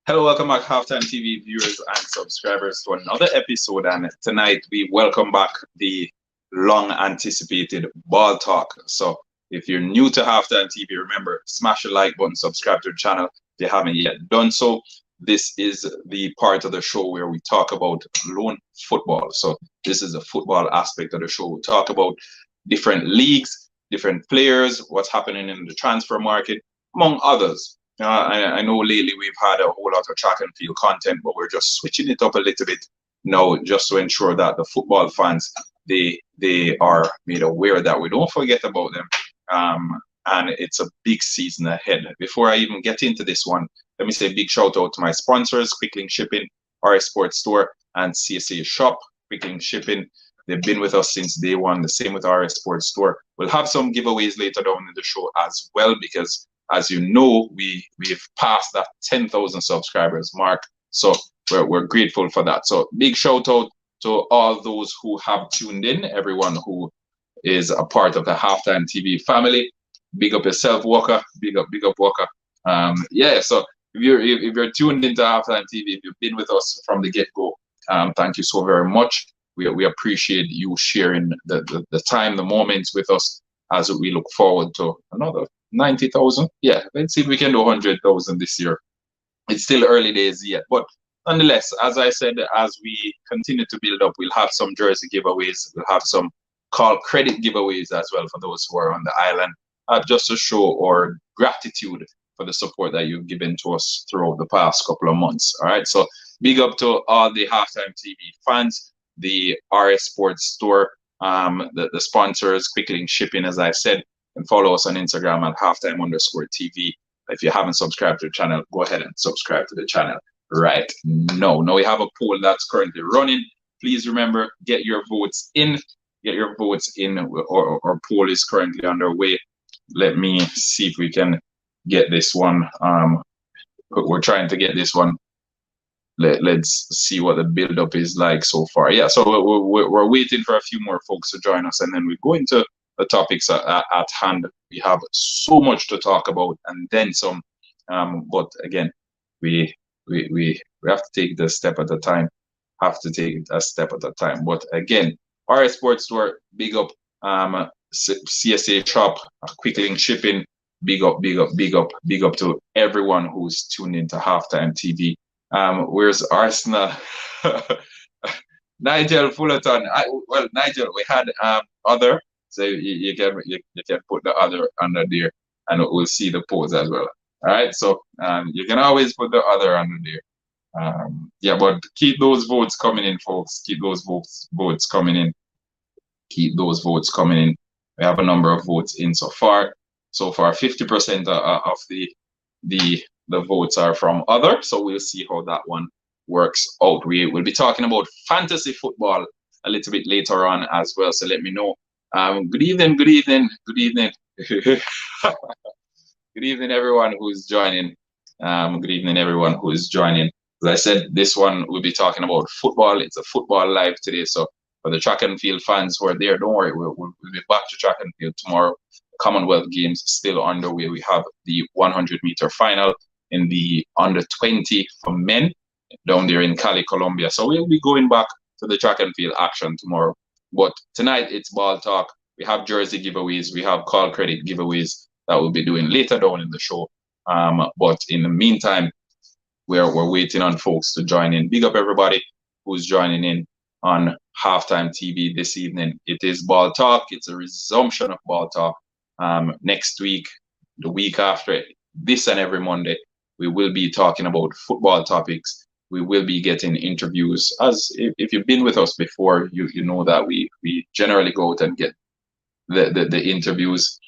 Hello, welcome back, Halftime TV viewers and subscribers, to another episode. And tonight we welcome back the long anticipated Ball Talk. So, if you're new to Halftime TV, remember, smash the like button, subscribe to the channel if you haven't yet done so. This is the part of the show where we talk about lone football. So, this is the football aspect of the show. We talk about different leagues, different players, what's happening in the transfer market, among others. I know lately we've had a whole lot of track and field content, but we're just switching it up a little bit now, just to ensure that the football fans they are made aware that we don't forget about them. And it's a big season ahead. Before I even get into this one, let me say a big shout out to my sponsors: Quick Link Shipping, RS Sports Store, and CSA Shop. Quick Link Shipping, they've been with us since day one. The same with RS Sports Store. We'll have some giveaways later down in the show as well, because as you know, we've passed that 10,000 subscribers mark, so we're grateful for that. So big shout out to all those who have tuned in, everyone who is a part of the Halftime TV family. Big up yourself, Walker. Big up Walker. Yeah. So if you're tuned into Halftime TV, if you've been with us from the get go, thank you so very much. We appreciate you sharing the time, the moments with us as we look forward to another 90,000. Yeah, let's see if we can do 100,000 this year. It's still early days yet, but nonetheless, as I said, as we continue to build up, we'll have some jersey giveaways. We'll have some call credit giveaways as well for those who are on the island, just to show our gratitude for the support that you've given to us throughout the past couple of months. All right, so big up to all the Halftime TV fans, the RS Sports Store, the sponsors, Quick Link Shipping, as I said, and follow us on Instagram at halftime_TV. If you haven't subscribed to the channel, go ahead and subscribe to the channel right now. Now we have a poll that's currently running. Please remember, get your votes in. Get your votes in. Our poll is currently underway. Let me see if we can get this one. We're trying to get this one. Let's see what the build-up is like so far. Yeah, so we're waiting for a few more folks to join us, and then we go into the topics at hand. We have so much to talk about, and then some. But again, we have to take the step at a time. Have to take it a step at a time. But again, RS Sports Store, big up. CSA Shop, Quick Link Shipping, big up to everyone who's tuned into Halftime TV. Where's Arsenal? Nigel Fullerton. Well, Nigel, we had other. So you can put the other under there, and we'll see the polls as well. All right, so you can always put the other under there. Yeah, but keep those votes coming in, folks. Keep those votes coming in. Keep those votes coming in. We have a number of votes in so far. So far, 50% of the votes are from other. So we'll see how that one works out. We will be talking about fantasy football a little bit later on as well. So let me know. Good evening. Good evening, everyone who's joining. Good evening, everyone who is joining. As I said, this one we'll be talking about football. It's a football live today. So for the track and field fans who are there, don't worry. We'll be back to track and field tomorrow. Commonwealth Games still underway. We have the 100-meter final in the under 20 for men down there in Cali, Colombia. So we'll be going back to the track and field action tomorrow. But tonight it's Ball Talk. We have jersey giveaways. We have call credit giveaways that we'll be doing later down in the show. But in the meantime, we're waiting on folks to join in. Big up everybody who's joining in on Halftime TV this evening. It is Ball Talk. It's a resumption of Ball Talk. Next week, the week after, this and every Monday, we will be talking about football topics. We will be getting interviews. As if you've been with us before, you know that we generally go out and get the interviews.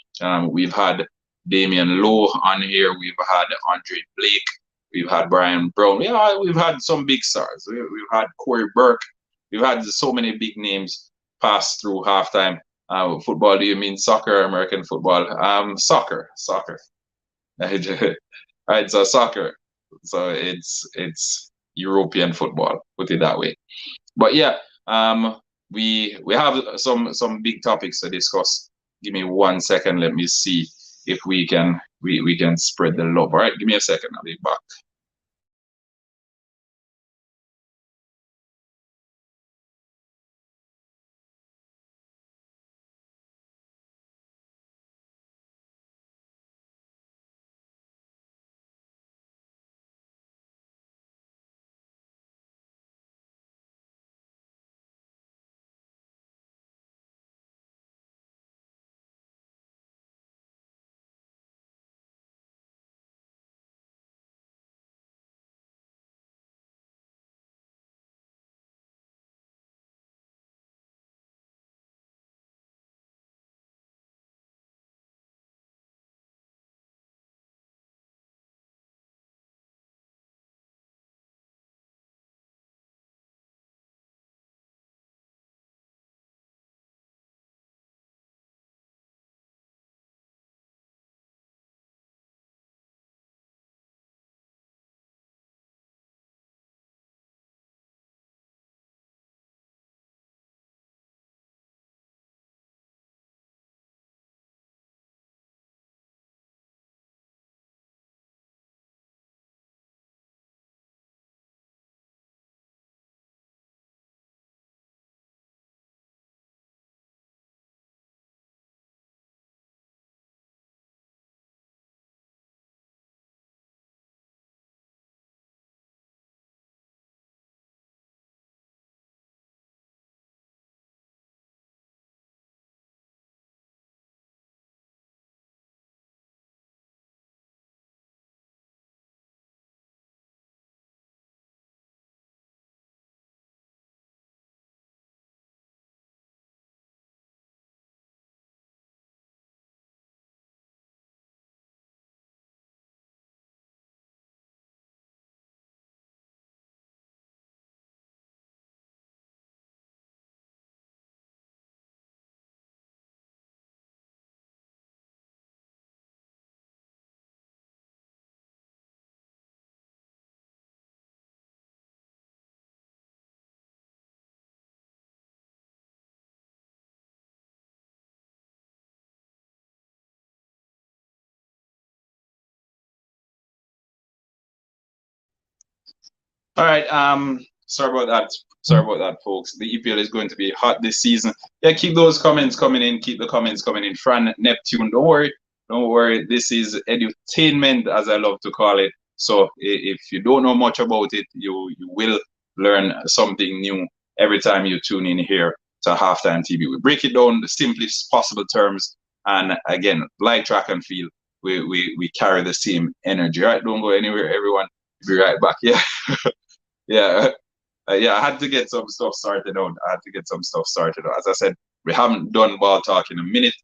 We've had Damian Lowe on here. We've had Andre Blake. We've had Brian Brown. Yeah, we've had some big stars. We've had Corey Burke. We've had so many big names pass through Halftime. Football, do you mean soccer or American football? Soccer. Right, so soccer. So it's European football, put it that way. But yeah, we have some big topics to discuss. Give me 1 second. Let me see if we can spread the love. All right, give me a second. I'll be back. All right. Sorry about that. Sorry about that, folks. The EPL is going to be hot this season. Yeah, keep those comments coming in. Keep the comments coming in. Fran Neptune, don't worry. Don't worry. This is edutainment, as I love to call it. So if you don't know much about it, you will learn something new every time you tune in here to Halftime TV. We break it down the simplest possible terms. And again, like track and field, we carry the same energy. All right, don't go anywhere, everyone. Be right back. Yeah. Yeah, yeah, I had to get some stuff started out. I had to get some stuff started out. As I said, we haven't done ball talk in a minute.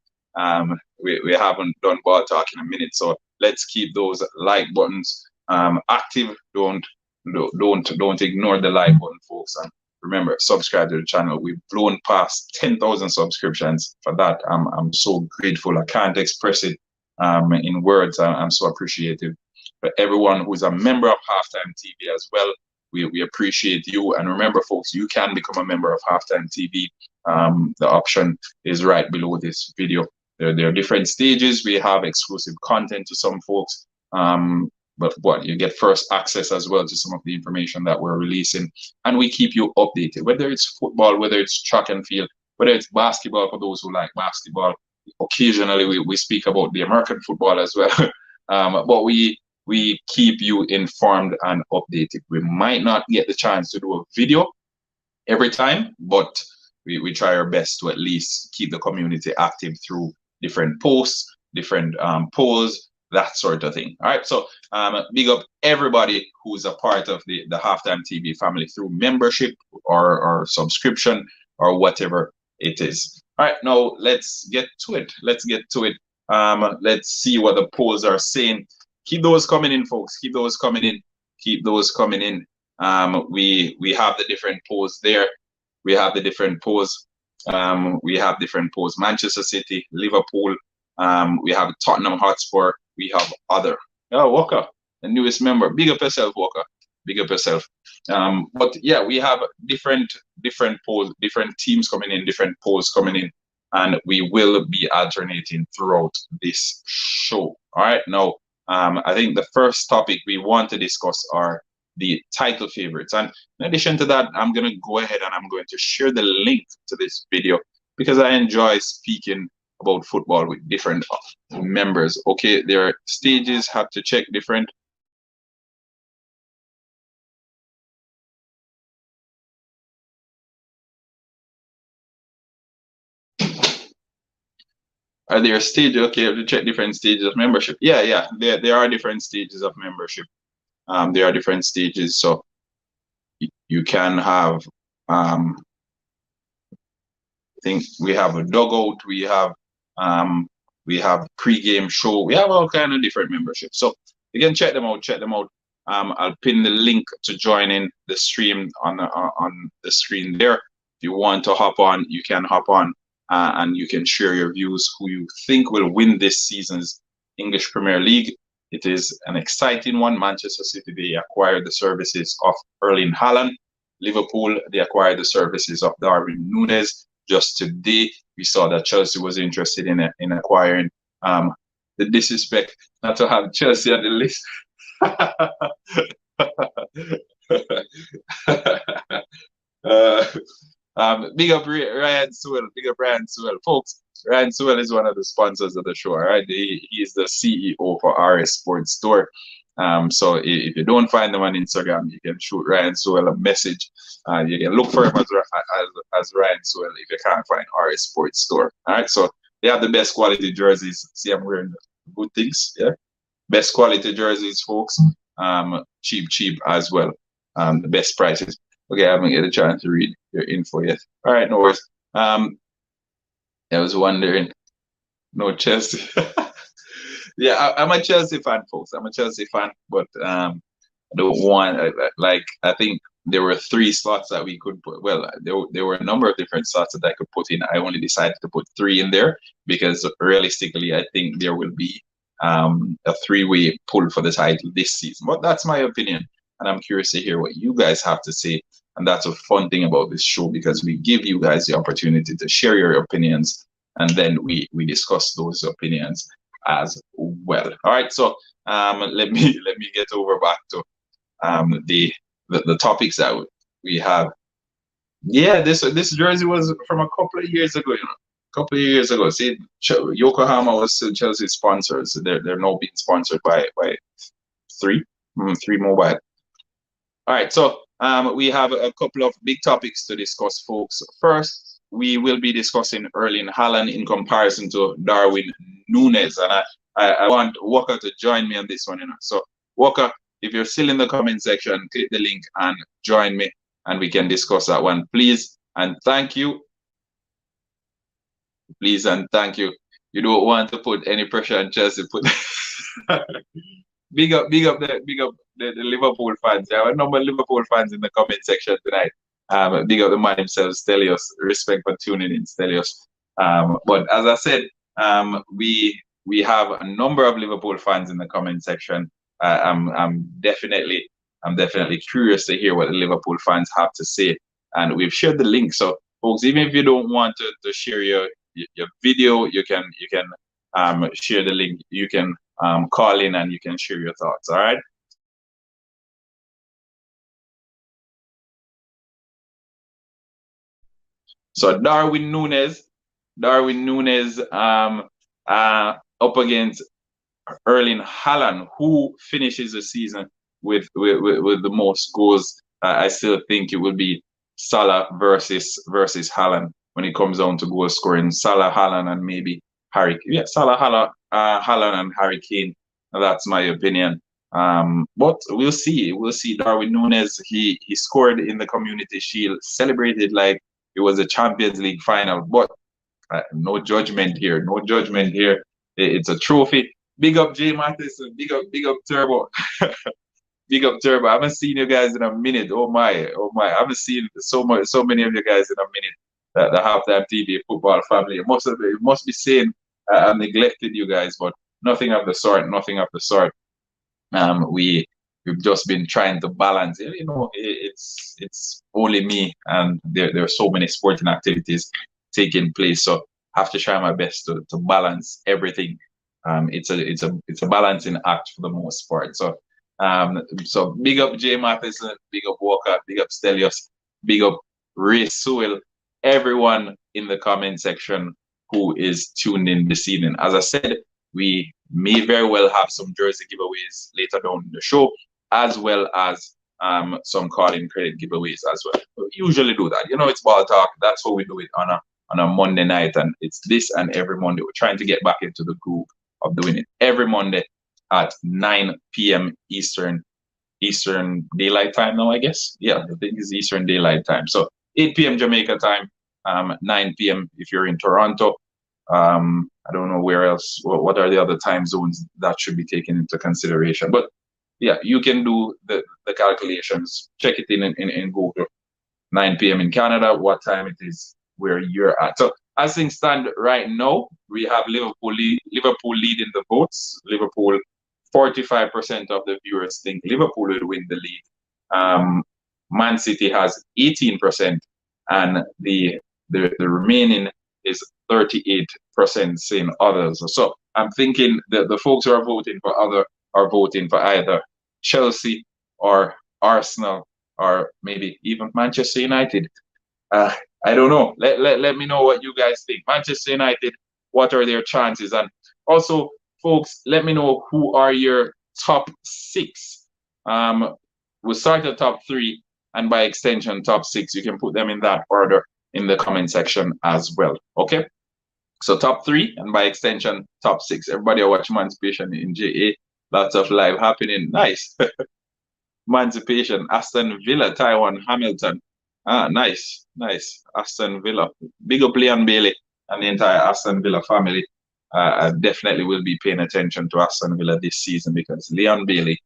We haven't done ball talk in a minute. So let's keep those like buttons active. Don't ignore the like button, folks. And remember, subscribe to the channel. We've blown past 10,000 subscriptions. For that, I'm so grateful. I can't express it in words. I'm so appreciative. For everyone who's a member of Halftime TV as well, we appreciate you. And remember, folks, you can become a member of Halftime TV. The option is right below this video. There are different stages. We have exclusive content to some folks. But what you get first access as well to some of the information that we're releasing. And we keep you updated, whether it's football, whether it's track and field, whether it's basketball for those who like basketball. Occasionally we speak about the American football as well. But we keep you informed and updated. We might not get the chance to do a video every time, but we try our best to at least keep the community active through different posts, different polls, that sort of thing. All right, so big up everybody who's a part of the Halftime TV family through membership or subscription or whatever it is. All right, now let's get to it. Let's see what the polls are saying. Keep those coming in, folks. Keep those coming in. Keep those coming in. We have the different polls there. We have the different polls. We have different polls. Manchester City, Liverpool. We have Tottenham Hotspur. We have other. Oh, Walker, the newest member. Big up yourself, Walker. Big up yourself. But yeah, we have different polls, different teams coming in, different polls coming in, and we will be alternating throughout this show. All right, now. I think the first topic we want to discuss are the title favorites. And in addition to that, I'm going to go ahead and I'm going to share the link to this video because I enjoy speaking about football with different members. Okay, their stages have to check different. Are there stages? Okay, you have to check different stages of membership. Yeah, there are different stages of membership. There are different stages, so you can have. I think we have a dugout. We have pre-game show. We have all kind of different memberships. So you can check them out. Check them out. I'll pin the link to join in the stream on the screen there. If you want to hop on, you can hop on. And you can share your views who you think will win this season's English Premier League. It is an exciting one. Manchester City, they acquired the services of Erling Haaland. Liverpool, they acquired the services of Darwin Núñez. Just today, we saw that Chelsea was interested in acquiring the disrespect not to have Chelsea on the list. Big up Ryan Sewell. Big up Ryan Sewell. Folks, Ryan Sewell is one of the sponsors of the show, right? He is the CEO for RS Sports Store. So if you don't find them on Instagram, you can shoot Ryan Sewell a message. You can look for him as Ryan Sewell if you can't find RS Sports Store. All right, so they have the best quality jerseys. See, I'm wearing good things. Yeah, best quality jerseys, folks. Cheap as well. The best prices. Okay, I haven't get a chance to read your info yet. All right, no worries. I was wondering, no Chelsea. Yeah, I'm a Chelsea fan, folks. I'm a Chelsea fan, but I don't want I think there were 3 slots that we could put. Well, there were a number of different slots that I could put in. I only decided to put 3 in there because realistically, I think there will be a 3-way pull for the title this season. But that's my opinion, and I'm curious to hear what you guys have to say. And that's a fun thing about this show because we give you guys the opportunity to share your opinions, and then we discuss those opinions as well. All right, so let me get over back to the the topics that we have. Yeah, this jersey was from a couple of years ago. Couple of years ago. See, Yokohama was still Chelsea sponsors. So they're now being sponsored by three, three mobile. All right, so we have a couple of big topics to discuss, folks. First, we will be discussing Erling Haaland in comparison to Darwin Núñez, and I want Walker to join me on this one. So Walker, if you're still in the comment section, click the link and join me, and we can discuss that one, please. And thank you. Please and thank you. You don't want to put any pressure on Chelsea. Put big up the Liverpool fans. There are a number of Liverpool fans in the comment section tonight. Big up the man himself, Stelios. Respect for tuning in, Stelios. But as I said, we have a number of Liverpool fans in the comment section. I'm definitely curious to hear what the Liverpool fans have to say, and we've shared the link. So, folks, even if you don't want to share your video, you can share the link. You can call in and you can share your thoughts. All right. So Darwin Núñez up against Erling Haaland, who finishes the season with the most goals. I still think it will be Salah versus Haaland when it comes down to goal scoring. Salah, Haaland, and maybe Harry. Yeah, Salah, Haaland, and Harry Kane. That's my opinion. But we'll see. We'll see. Darwin Núñez, he scored in the Community Shield, celebrated like it was a Champions League final. But no judgment here. No judgment here. It's a trophy. Big up Jay Matheson. Big up Turbo. Big up Turbo. I haven't seen you guys in a minute. Oh my. I haven't seen so many of you guys in a minute. The Halftime TV football family. It must be saying I've neglected you guys, but nothing of the sort. Nothing of the sort. We've just been trying to balance. It's only me, and there are so many sporting activities taking place. So I have to try my best to balance everything. It's a balancing act for the most part. So so big up Jay Matheson, big up Walker, big up Stelios, big up Ray Sewell, everyone in the comment section who is tuned in this evening. As I said, we may very well have some jersey giveaways later down in the show, as well as some call-in credit giveaways as well. We usually do that. It's Balltalk. That's how we do it on a Monday night, and it's this and every Monday. We're trying to get back into the groove of doing it every Monday at 9 p.m. Eastern Daylight Time now, I guess. Yeah, I think it's Eastern Daylight Time. So 8 p.m. Jamaica time, 9 p.m. if you're in Toronto. I don't know where else. What are the other time zones that should be taken into consideration? But yeah, you can do the calculations. Check it in Google. 9 p.m. in Canada, what time it is where you're at. So as things stand right now, we have Liverpool leading the votes. Liverpool, 45% of the viewers think Liverpool will win the league. Man City has 18%, and the remaining is 38% saying others. So I'm thinking that the folks who are voting for other are voting for either Chelsea or Arsenal or maybe even Manchester United. I don't know. Let me know what you guys think. Manchester United, what are their chances? And also, folks, let me know who are your top 6. We'll start at top 3, and by extension, top 6. You can put them in that order in the comment section as well. Okay? So top 3, and by extension, top 6. Everybody watch Emancipation in JA. Lots of live happening. Nice. Emancipation, Aston Villa, Taiwan, Hamilton. Nice. Aston Villa. Big up Leon Bailey and the entire Aston Villa family. I definitely will be paying attention to Aston Villa this season, because Leon Bailey,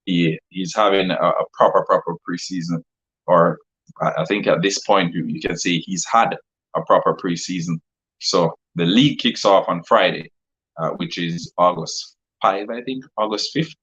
he's having a proper preseason. Or I think at this point you can say he's had a proper preseason. So the league kicks off on Friday, which is August 5, I think, August 5th.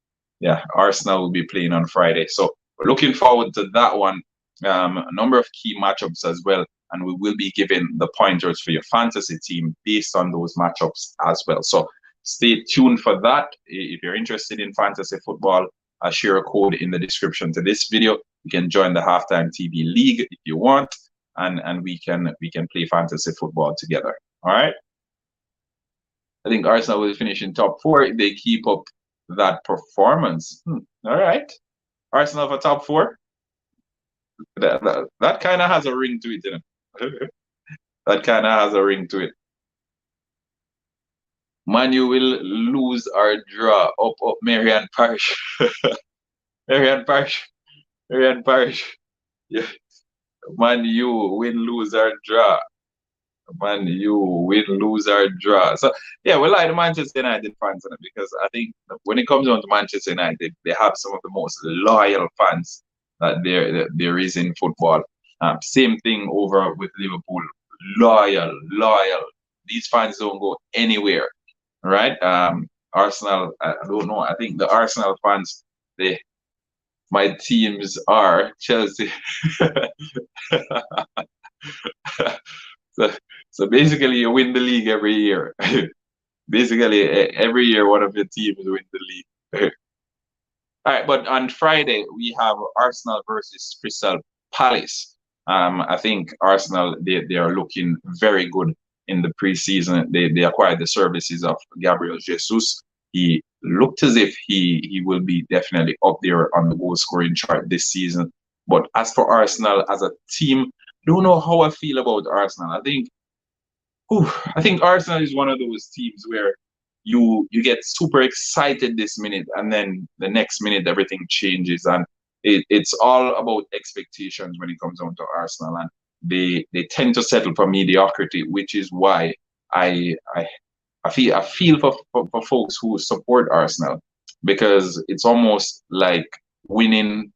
Yeah, Arsenal will be playing on Friday. So we're looking forward to that one. A number of key matchups as well, and we will be giving the pointers for your fantasy team based on those matchups as well. So stay tuned for that. If you're interested in fantasy football, I'll share a code in the description to this video. You can join the Halftime TV League if you want, and we can play fantasy football together. All right. I think Arsenal will finish in top 4 if they keep up that performance. All right. Arsenal for top 4. That kind of has a ring to it, you know. That kind of has a ring to it. Manu will lose or draw. Up, Marianne Parish. Marianne Parish. Marianne Parish. Yeah. Manu win, lose or draw. Man, you win, lose, or draw. So, yeah, we like the Manchester United fans because I think when it comes down to Manchester United, they have some of the most loyal fans that there is in football. Same thing over with Liverpool. Loyal. These fans don't go anywhere, right? Arsenal, I don't know. I think the Arsenal fans, my teams are Chelsea. So basically, you win the league every year. Basically, every year one of your teams win the league. All right, but on Friday we have Arsenal versus Crystal Palace. I think Arsenal they are looking very good in the preseason. They acquired the services of Gabriel Jesus. He looked as if he will be definitely up there on the goal scoring chart this season. But as for Arsenal as a team, don't know how I feel about Arsenal. I think Arsenal is one of those teams where you get super excited this minute and then the next minute everything changes, and it's all about expectations when it comes down to Arsenal, and they tend to settle for mediocrity, which is why I feel for folks who support Arsenal, because it's almost like winning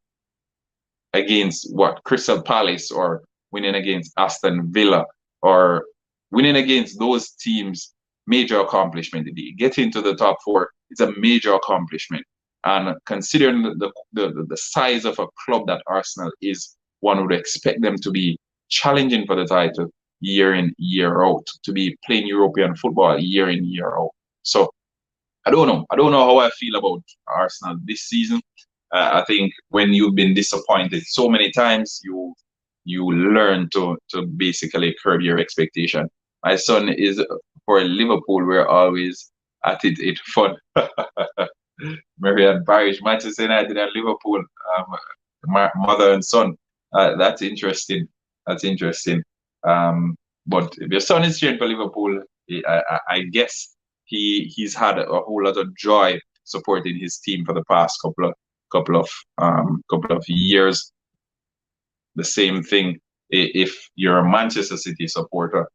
against Crystal Palace, or winning against Aston Villa, or winning against those teams. Major accomplishment. Getting to the top 4 is a major accomplishment, and considering the size of a club that Arsenal is, one would expect them to be challenging for the title year in, year out, to be playing European football year in, year out. So I don't know how I feel about Arsenal this season. I think when you've been disappointed so many times, you learn to basically curb your expectation. My son is for Liverpool. We're always at it. It's fun. Marianne Parish, Manchester United and Liverpool, mother and son. That's interesting. That's interesting. But if your son is cheering for Liverpool, I guess he's had a whole lot of joy supporting his team for the past couple of years. The same thing if you're a Manchester City supporter,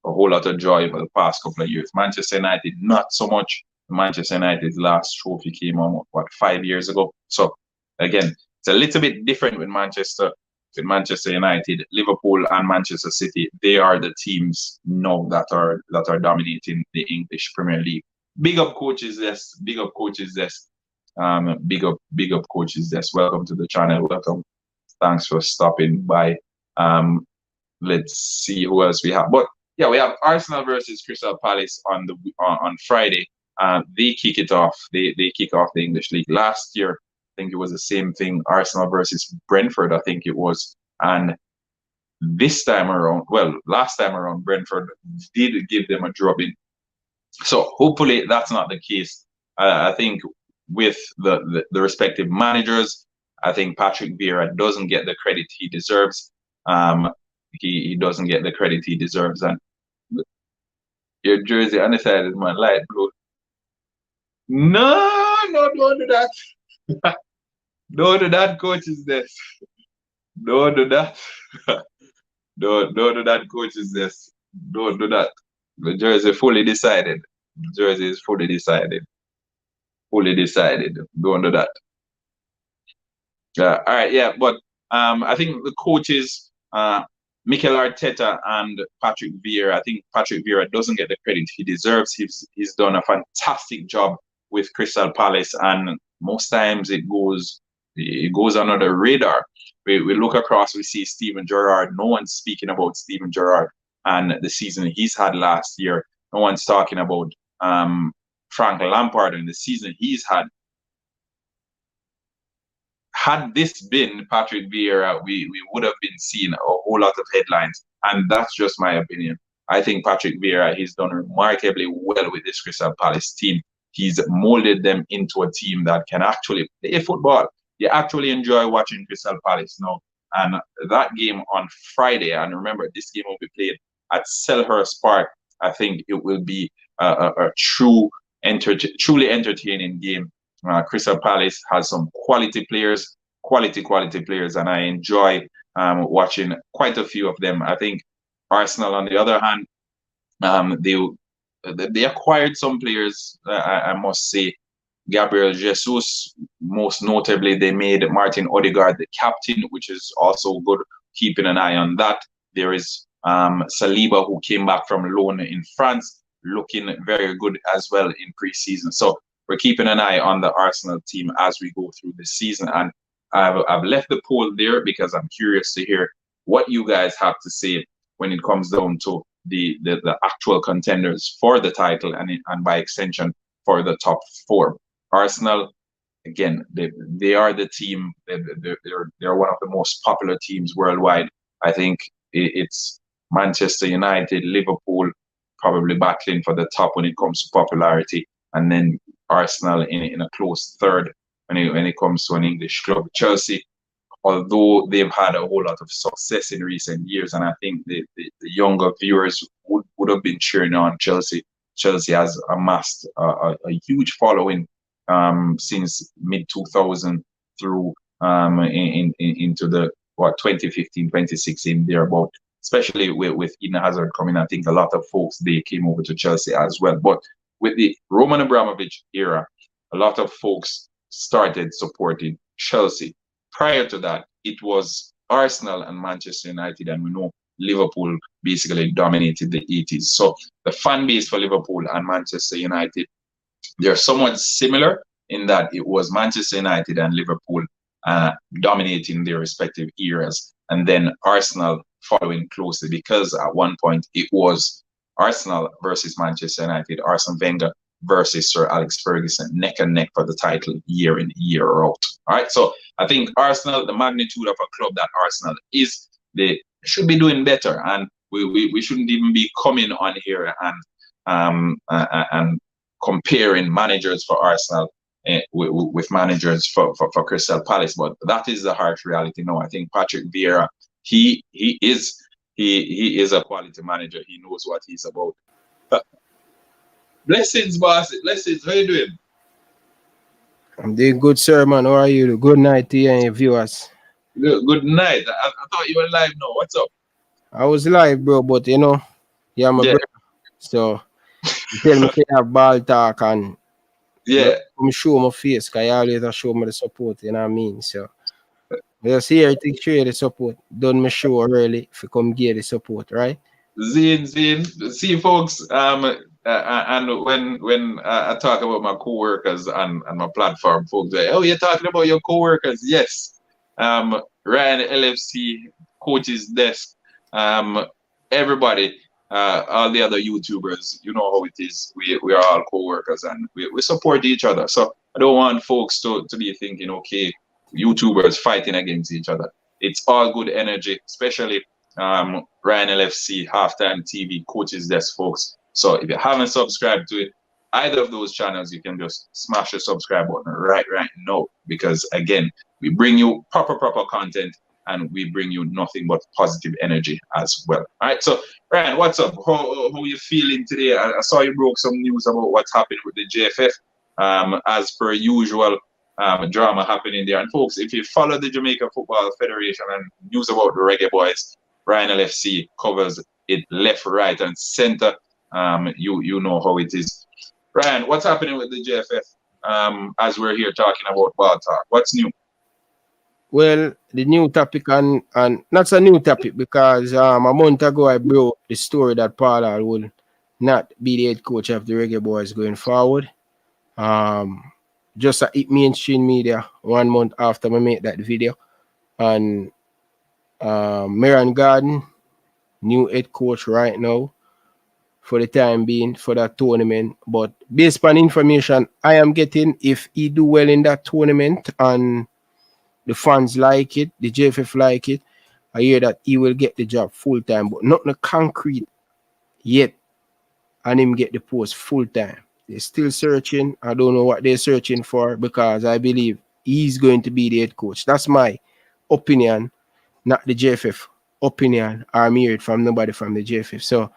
a whole lot of joy for the past couple of years. Manchester United, not so much. Manchester United's last trophy came on 5 years ago. So again, it's a little bit different with Manchester United. Liverpool and Manchester City, they are the teams now that are dominating the English Premier League. Big up coaches, yes. Big up coaches, yes. Big up coaches, yes. Welcome to the channel. Welcome. Thanks for stopping by. Let's see who else we have. But yeah, we have Arsenal versus Crystal Palace on Friday. They kick it off. They kick off the English League. Last year, I think it was the same thing. Arsenal versus Brentford, I think it was. And this time around, last time around, Brentford did give them a drubbing. So hopefully that's not the case. I think with the respective managers, I think Patrick Vieira doesn't get the credit he deserves. He doesn't get the credit he deserves. And your jersey on the side is my light blue. No, don't do that. Don't do that, coach's desk. Don't do that. Don't do that, coach's desk. Don't do that. The jersey fully decided. The jersey is fully decided. Fully decided. Don't do that. All right, yeah, but I think the coaches, Mikel Arteta and Patrick Vieira, I think Patrick Vieira doesn't get the credit he deserves. He's done a fantastic job with Crystal Palace, and most times it goes under the radar. We look across, we see Steven Gerrard. No one's speaking about Steven Gerrard and the season he's had last year. No one's talking about Frank Lampard and the season he's had. had this been Patrick Vieira, we would have been seeing a whole lot of headlines. And that's just my opinion. I think Patrick Vieira, he's done remarkably well with this Crystal Palace team. He's molded them into a team that can actually play football. You actually enjoy watching Crystal Palace now. And that game on Friday, and remember, this game will be played at Selhurst Park. I think it will be a truly entertaining game. Crystal Palace has some quality players, and I enjoy watching quite a few of them. I think Arsenal, on the other hand, they acquired some players. I must say, Gabriel Jesus, most notably, they made Martin Odegaard the captain, which is also good. Keeping an eye on that. There is Saliba, who came back from loan in France, looking very good as well in pre-season. So we're keeping an eye on the Arsenal team as we go through the season. And I've left the poll there because I'm curious to hear what you guys have to say when it comes down to the actual contenders for the title and by extension for the top four. Arsenal, again, they are the team. They're one of the most popular teams worldwide. I think it's Manchester United, Liverpool, probably battling for the top when it comes to popularity, and then Arsenal in a close third when it comes to an English club. Chelsea, although they've had a whole lot of success in recent years, and I think the younger viewers would have been cheering on Chelsea. Chelsea has amassed a huge following since mid 2000 through into the 2015, 2016 thereabout. Especially with Eden Hazard coming, I think a lot of folks, they came over to Chelsea as well. But with the Roman Abramovich era, a lot of folks started supporting Chelsea. Prior to that, it was Arsenal and Manchester United, and we know Liverpool basically dominated the 80s. So the fan base for Liverpool and Manchester United, they're somewhat similar in that it was Manchester United and Liverpool dominating their respective eras, and then Arsenal following closely, because at one point it was Arsenal versus Manchester United, Arsene Wenger versus Sir Alex Ferguson, neck and neck for the title year in, year out. All right, so I think Arsenal, the magnitude of a club that Arsenal is, they should be doing better, and we shouldn't even be coming on here and comparing managers for Arsenal with managers for Crystal Palace. But that is the harsh reality now. I think Patrick Vieira, he is a quality manager. He knows what he's about. Blessings, boss. Blessings. How you doing? I'm doing good, sir, man. How are you? Good night to you and your viewers. Good night. I thought you were live now. What's up? I was live, bro, but you know, you're my brother. So you tell me to have Balltalk and come show my face, because you always show me the support, you know what I mean? So just here to show you the support. Done my show early if you come get the support, right? Zine. See, folks, and when I talk about my co-workers on my platform, folks say, oh, you're talking about your co-workers? Yes. Ryan LFC, Coach's Desk, everybody, all the other YouTubers, you know how it is. We are all co-workers, and we support each other. So I don't want folks to be thinking, okay, YouTubers fighting against each other. It's all good energy, especially Ryan LFC, Halftime TV, Coach's Desk, folks. So if you haven't subscribed to it, either of those channels, you can just smash the subscribe button right now, because again, we bring you proper content, and we bring you nothing but positive energy as well. All right, so Ryan, what's up? How you feeling today? I saw you broke some news about what's happening with the JFF. As per usual, drama happening there. And folks, if you follow the Jamaica Football Federation and news about the Reggae Boys, Ryan LFC covers it left, right, and center. You know how it is. Ryan, what's happening with the JFF as we're here talking about Balltalk? What's new? Well, the new topic, and not a new topic, because a month ago I broke the story that Paula will not be the head coach of the Reggae Boys going forward. Just hit mainstream media 1 month after I made that video. And Marion Garden, new head coach right now for the time being for that tournament. But based on information I am getting, if he do well in that tournament and the fans like it, the JFF like it. I hear that he will get the job full time, but not the concrete yet. And him get the post full time. They're still searching. I don't know what they're searching for because I believe he's going to be the head coach. That's my opinion, not the JFF opinion. I'm heard from nobody from the JFF. So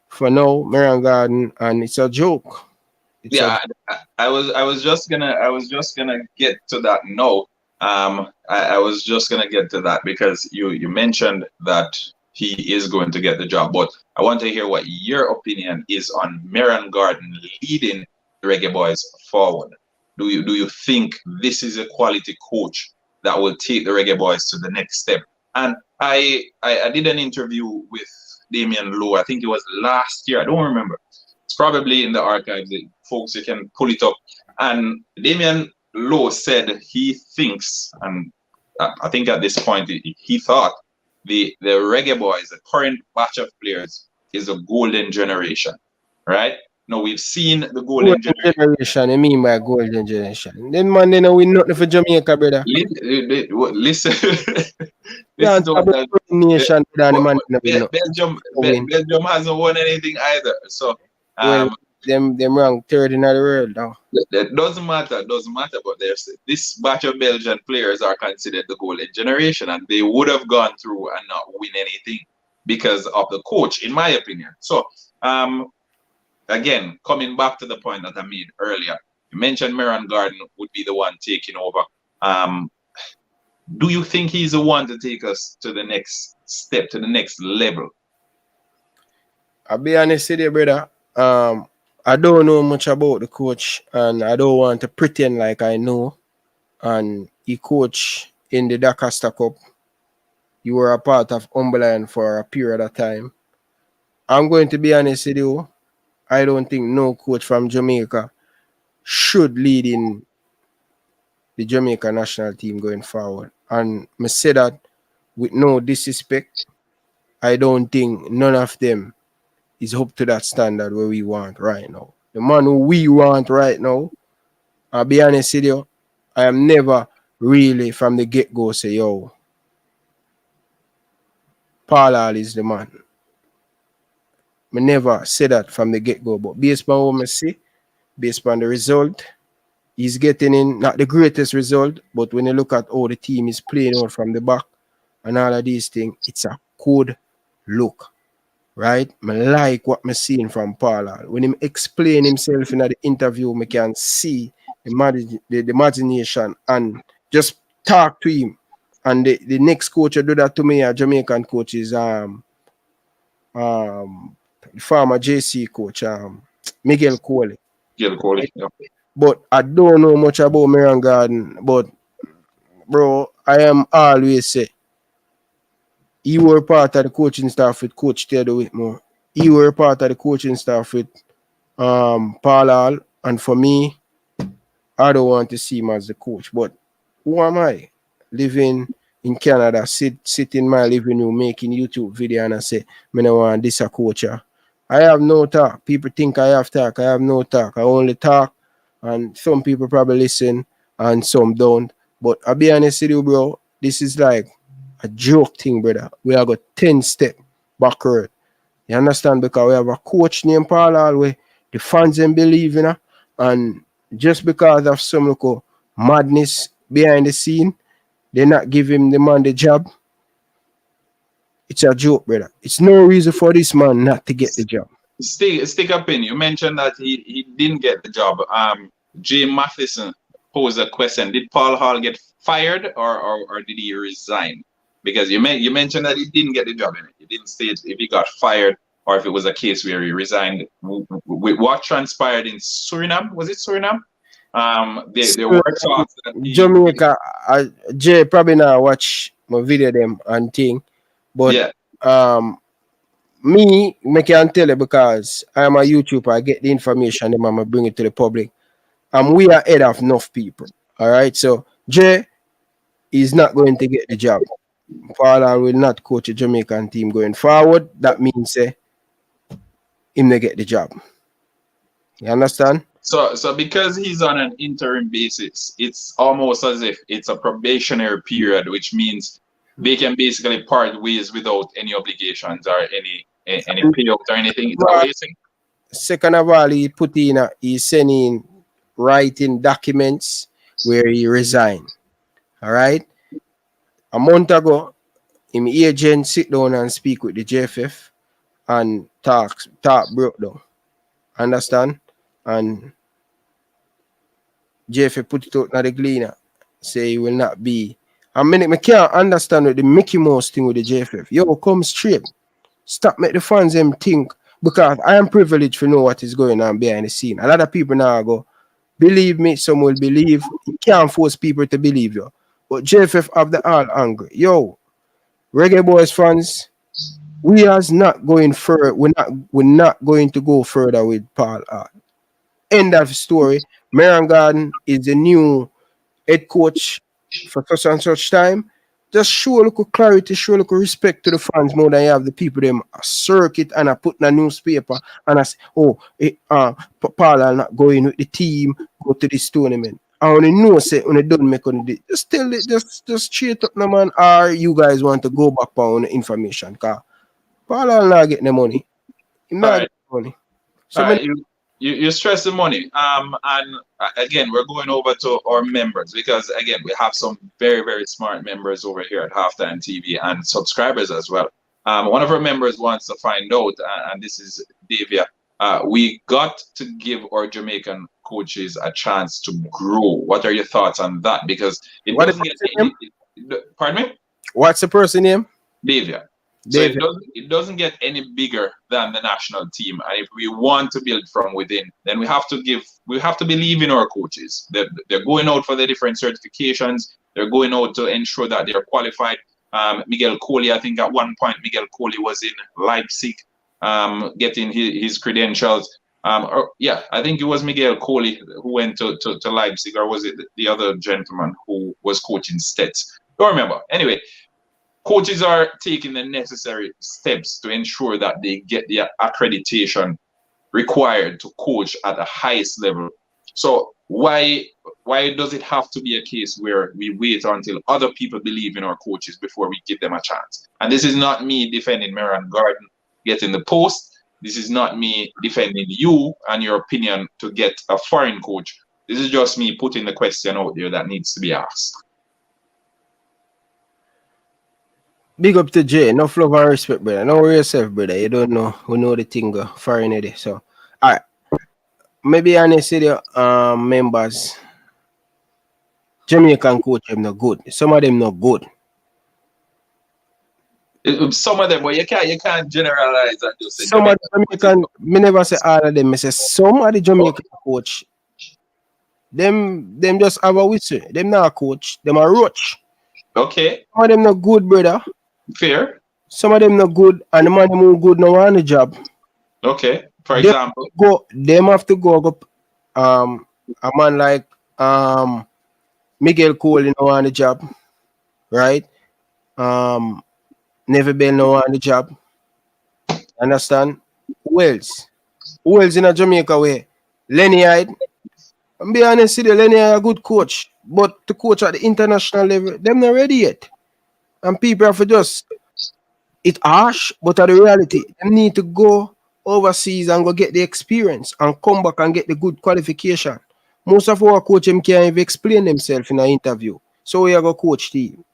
for now, Marion Garden, and it's a joke. I was just gonna get to that now. I was just gonna get to that because you mentioned that he is going to get the job, but I want to hear what your opinion is on Marion Garden leading the Reggae Boys forward. Do you think this is a quality coach that will take the Reggae Boys to the next step? And I did an interview with Damian Lowe. I think it was last year. I don't remember. It's probably in the archives. Folks, you can pull it up. And Damian Lowe said he thinks, and I think at this point he thought the Reggae Boys, the current batch of players, is a golden generation, right? Now we've seen the golden generation. I mean by golden generation. Then man, they know we nothing for Jamaica, brother. Listen, listen to what nation Belgium hasn't won anything either. So them rank third in the world now. That doesn't matter, but there's this batch of Belgian players are considered the golden generation, and they would have gone through and not win anything because of the coach, in my opinion. So again, coming back to the point that I made earlier, you mentioned Marion Garden would be the one taking over. Do you think he's the one to take us to the next step, to the next level? I'll be honest with you, brother. I don't know much about the coach, and I don't want to pretend like I know. And he coached in the Dakar Cup. You were a part of Umberland for a period of time. I'm going to be honest with you. I don't think no coach from Jamaica should lead in the Jamaica national team going forward. And I say that with no disrespect. I don't think none of them is up to that standard where we want right now. The man who we want right now, I'll be honest with you, I am never really from the get-go say, yo, Paul Hall is the man. I never say that from the get-go, but based on what I see, based on the result, he's getting in, not the greatest result, but when you look at how the team is playing out from the back and all of these things, it's a good look. Right? I like what I'm seeing from Paul Hall. When he explain himself in the interview, I can see the imagination and just talk to him. And the next coach who do that to me, a Jamaican coach, is the former JC coach, Miguel Coley. Yeah. But I don't know much about Marion Garden. But bro, I am always say, you were part of the coaching staff with Coach Theodore Whitmore. You were part of the coaching staff with Paul Hall. And for me, I don't want to see him as the coach. But who am I? Living in Canada, sit in my living room making YouTube video and I say, I don't want this a coach. I have no talk. People think I have talk. I have no talk. I only talk. And some people probably listen and some don't. But I'll be honest with you, bro. This is like a joke thing, brother. We have got 10 step backward. You understand? Because we have a coach named Paul Hall where the fans and believe in her. And just because of some local madness behind the scene, they not give him the man the job. It's a joke, brother. It's no reason for this man not to get the job. Stick up in. You mentioned that he didn't get the job. Jay Matheson posed a question. Did Paul Hall get fired or did he resign? Because you mentioned that he didn't get the job in it. You didn't state if he got fired or if it was a case where he resigned. With what transpired in Suriname? Was it Suriname? There were talks that Jamaica. Jay probably now watch my video them and thing, but me can tell you because I'm a YouTuber. I get the information and I'm bring it to the public. And we are head of enough people. All right, so Jay is not going to get the job. Paul Hall will not coach a Jamaican team going forward. That means him to get the job. You understand? So because he's on an interim basis, it's almost as if it's a probationary period, which means they can basically part ways without any obligations or any payout or anything. Is that what you're saying? Second of all, he's sending writing documents where he resigned. All right. A month ago, him agent sit down and speak with the JFF and talk broke down. Understand? And JFF put it out in the cleaner. Say he will not be. I mean, I can't understand with the Mickey Mouse thing with the JFF. Yo, come straight. Stop make the fans them think, because I am privileged to know what is going on behind the scene. A lot of people now go, believe me, some will believe. You can't force people to believe you. But JFF have the all angry. Yo, Reggae Boys fans, we are not going further. We're not going to go further with Paul Hart. End of story. Marion Garden is the new head coach for such and such time. Just show a little clarity, show a little respect to the fans more than you have the people them a circuit and a put in a newspaper and I say, oh, Paul are not going with the team, go to this tournament. I only know say when they don't make on it. Just tell it, just straight up, no man, or you guys want to go back on the information. Cause Paul are not getting the money. He not getting the money. So you stress the money. And again, we're going over to our members because again, we have some very, very smart members over here at Halftime TV and subscribers as well. One of our members wants to find out, and this is Davia. We got to give our Jamaican coaches a chance to grow. What are your thoughts on that? Because it doesn't get pardon me? What's the person name? Davia. So it doesn't get any bigger than the national team. And if we want to build from within, then we have to believe in our coaches. They're going out for the different certifications. They're going out to ensure that they're qualified. Miguel Coley, I think at one point, Miguel Coley was in Leipzig, getting his credentials. I think it was Miguel Coley who went to Leipzig, or was it the other gentleman who was coaching Stets? Don't remember. Anyway, coaches are taking the necessary steps to ensure that they get the accreditation required to coach at the highest level. So why does it have to be a case where we wait until other people believe in our coaches before we give them a chance? And this is not me defending Marion Garden getting the post. This is not me defending you and your opinion to get a foreign coach. This is just me putting the question out there that needs to be asked. Big up to Jay. Enough love and respect, brother. Know yourself, brother. You don't know who know the thing foreign already. So, all right. Maybe honestly, the members, Jamaican coach them not good. Some of them not good. Some of them, but you can't generalize and just say some of the Jamaican. Me never say all of them. I say some of the Jamaican coach. Them just have a whistle. Them not a coach. Them a roach. Okay. Some of them not good, brother. Fair. Some of them not good, and the man who good no want the job. Okay. For example, them have to go a man like Miguel Coley no want the job, right? Never been no want the job. Understand? Who else in a Jamaica way? Lenny Hyde. I'm be honest with you, Lenny Hyde a good coach, but to coach at the international level, them not ready yet. And people have to just, it's harsh, but at the reality, they need to go overseas and go get the experience and come back and get the good qualification. Most of our coaches can't even explain themselves in an interview. So we are going to coach team.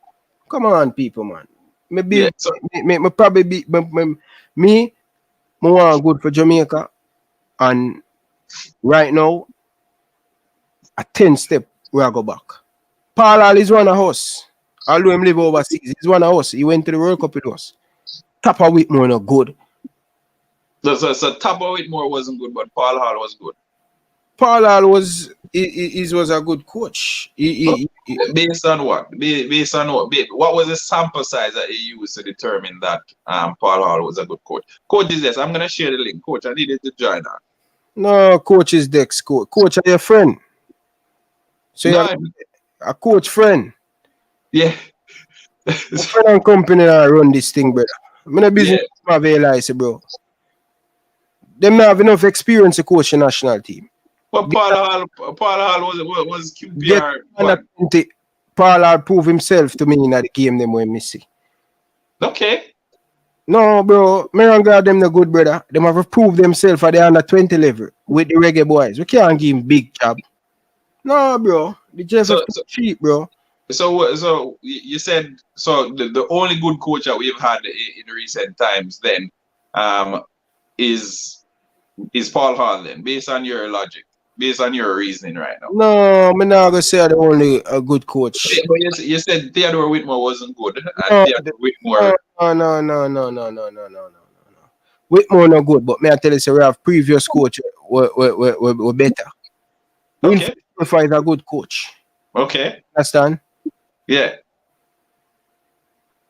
Come on, people, man. Maybe me probably be me want good for Jamaica, and right now a 10 step where I go back. Paul Hall is one of us. Although him live overseas, he's one of us. He went to the World Cup with us. Tapper Whitmore not good. So Tapper Whitmore wasn't good, but Paul Hall was good. Paul Hall was a good coach. Based on what? Based on what? What was the sample size that he used to determine that Paul Hall was a good coach? Coach is this. I'm gonna share the link. Coach, I needed to join that. No, coach is Dex. Coach are your friend. So no, you have a coach friend. Yeah. A friend and company that run this thing, brother. I'm in a business bro. Them not have enough experience to coach the national team. But Paul Hall was Get QPR under one. 20, Paul Hall prove himself to me in the game them when me see. Okay. No, bro, me and God them no good, brother. Them have to prove themselves at the under 20 level with the reggae boys. We can't give him big job. No, bro. The JFF So cheap, bro. so you said so the only good coach that we've had in recent times then is Paul Hall then, based on your logic, based on your reasoning right now. No, me not gonna say the only a good coach. But you said Theodore Whitmore wasn't good, and No, Theodore Whitmore. no. Whitmore no good, but me I tell you, so we have previous coach were better. Okay. Winfrey is a good coach. Okay. Understand? Yeah.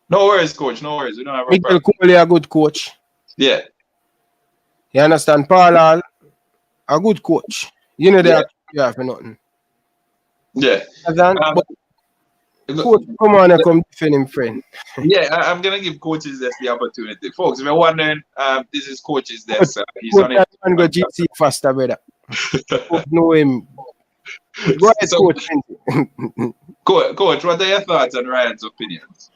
No worries, coach. No worries. We don't have a Miguel problem. Coley a good coach. Yeah. You understand? Paul Hall a good coach. You know Yeah. that you have for nothing. Yeah. Understand? Um, But coach, come on and come defend him, friend. yeah, I'm gonna give coaches this the opportunity, folks. If you're wondering, this is coaches this. He's Coach on it. can go GC faster, brother. Coach know him. Go ahead, So, coach. coach, what are your thoughts on Ryan's opinions?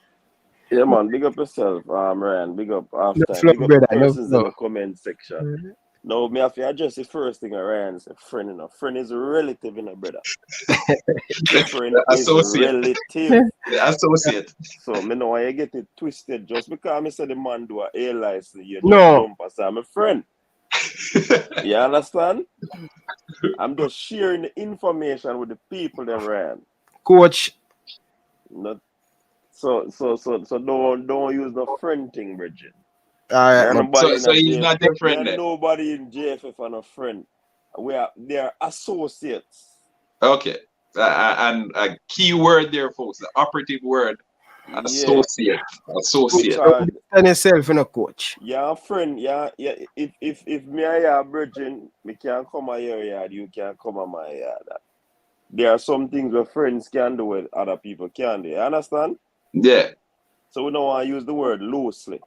Yeah, man, big up yourself, Ryan. Big up No halftime. flow, Big up brother. the No persons in flow. the comment section. No, me have to address the first thing Ryan said. Friend, you know. Friend is relative, you know, brother. Friend is Associate. relative. Associate. So me know why you get it twisted. Just because me say the man do a A license, you just No. jump and say I'm a friend. You understand? I'm just sharing the information with the people that Ryan. Coach. Not so don't use the friend thing, Bridget. All right, There man. nobody So in he's JFF. not your friend There then. nobody in JFF and a friend. They're associates. Okay. And a key word there, folks. The operative word. Associate. Yeah. Associate. Because Understand yourself, you know, coach. you're a friend, yeah. If me and you are virgin, me can come at your yard, you can come at my yard. There are some things where friends can do with other people can do. You understand? Yeah. So we don't want to use the word loosely.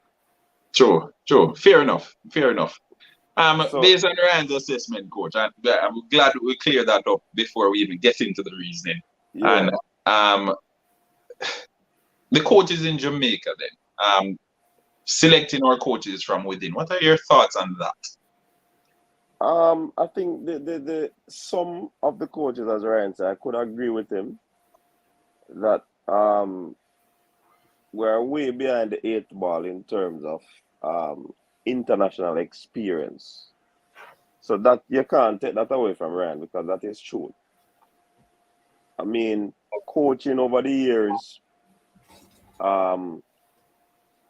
True. Fair enough. So, Based on Ryan's assessment, coach, I'm glad we cleared that up before we even get into the reasoning. yeah. And the coaches in Jamaica then, selecting our coaches from within. What are your thoughts on that? I think the some of the coaches, as Ryan said, I could agree with him that we're way behind the eighth ball in terms of international experience. So that you can't take that away from Ryan because that is true. I mean, coaching over the years,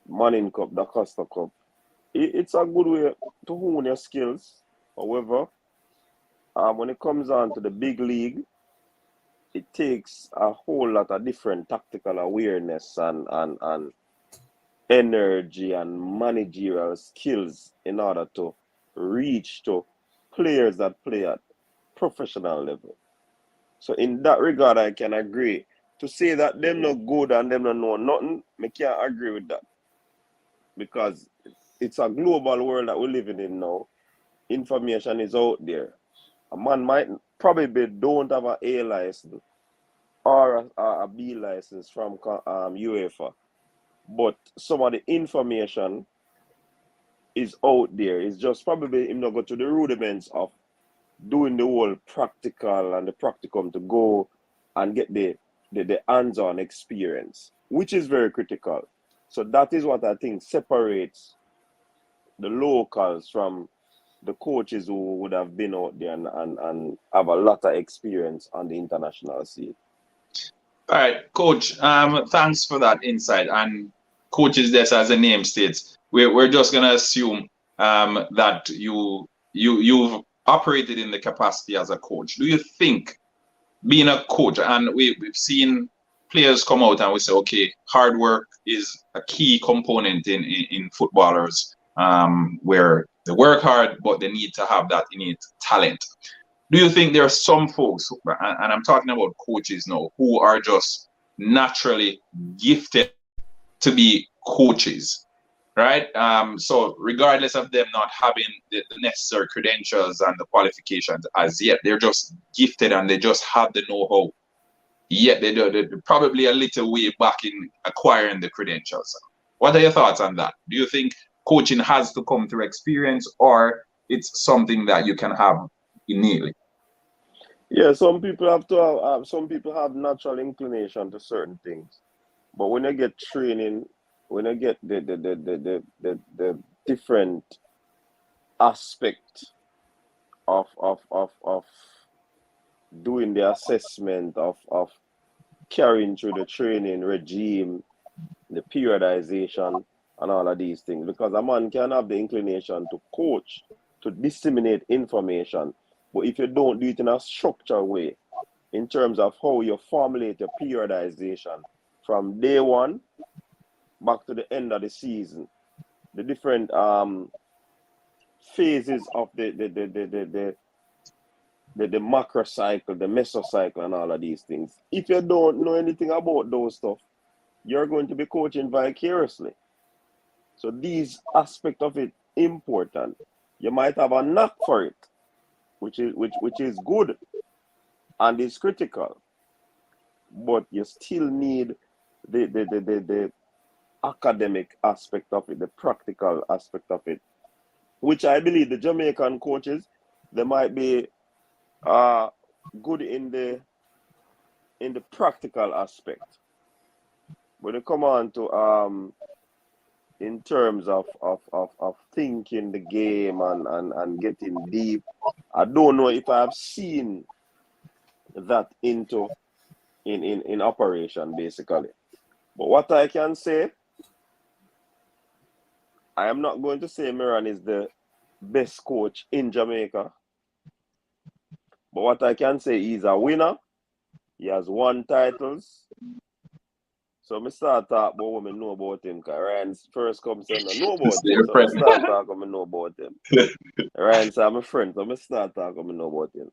Manning Cup, the Costa Cup, it's a good way to hone your skills. However, when it comes on to the big league, it takes a whole lot of different tactical awareness and energy and managerial skills in order to reach to players that play at professional level. So in that regard, I can agree. To say that them not good and them not know nothing, I can't agree with that. Because it's a global world that we're living in now. Information is out there. A man might probably don't have an A license or a B license from UEFA, but some of the information is out there. It's just probably him not go to the rudiments of doing the whole practical and the practicum to go and get the hands-on experience, which is very critical. So that is what I think separates the locals from the coaches who would have been out there and have a lot of experience on the international scene. All right, coach. Thanks for that insight. And coaches, this as the name states, we're just gonna assume that you've operated in the capacity as a coach. Do you think being a coach, and we've seen players come out and we say, okay, hard work is a key component in footballers, where they work hard, but they need to have that innate talent. Do you think there are some folks, and I'm talking about coaches now, who are just naturally gifted to be coaches? right? So regardless of them not having the necessary credentials and the qualifications as yet, they're just gifted and they just have the know-how. Yet they're probably a little way back in acquiring the credentials. What are your thoughts on that? Do you think coaching has to come through experience, or it's something that you can have innately? Yeah, some people have to have, some people have natural inclination to certain things. But when you get training, when you get the different aspect of doing the assessment of carrying through the training regime, the periodization, and all of these things, because a man can have the inclination to coach, to disseminate information, but if you don't do it in a structured way, in terms of how you formulate your periodization from day one back to the end of the season, the different phases of the macro cycle, the mesocycle, and all of these things. If you don't know anything about those stuff, you're going to be coaching vicariously. So these aspects of it important. You might have a knack for it, which is good and is critical, but you still need the academic aspect of it, the practical aspect of it, which I believe the Jamaican coaches, they might be good in the practical aspect. When it come on to in terms of thinking the game and getting deep, I don't know if I've seen that into in operation basically. But what I can say, I am not going to say Miran is the best coach in Jamaica. But what I can say, he's a winner. He has won titles. So I start talk about what I know about him. Because Ryan first comes and I know about him. So I start talking what I know about him. Ryan said, I'm a friend. So I start talking what I know about him.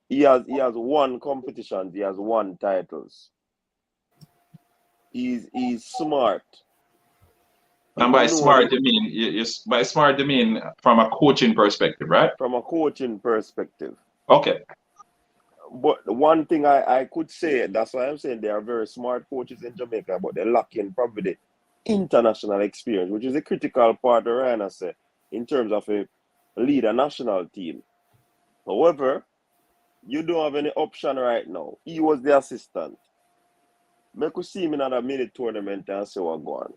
He has won competitions. He has won titles. He's smart. And by smart, you mean by smart you mean from a coaching perspective, right? From a coaching perspective. Okay. But one thing I could say, that's why I'm saying they are very smart coaches in Jamaica, but they're lacking probably the international experience, which is a critical part of Ryan say, in terms of a lead a national team. However, you don't have any option right now. He was the assistant. Make you see him in a mini tournament and see what go on.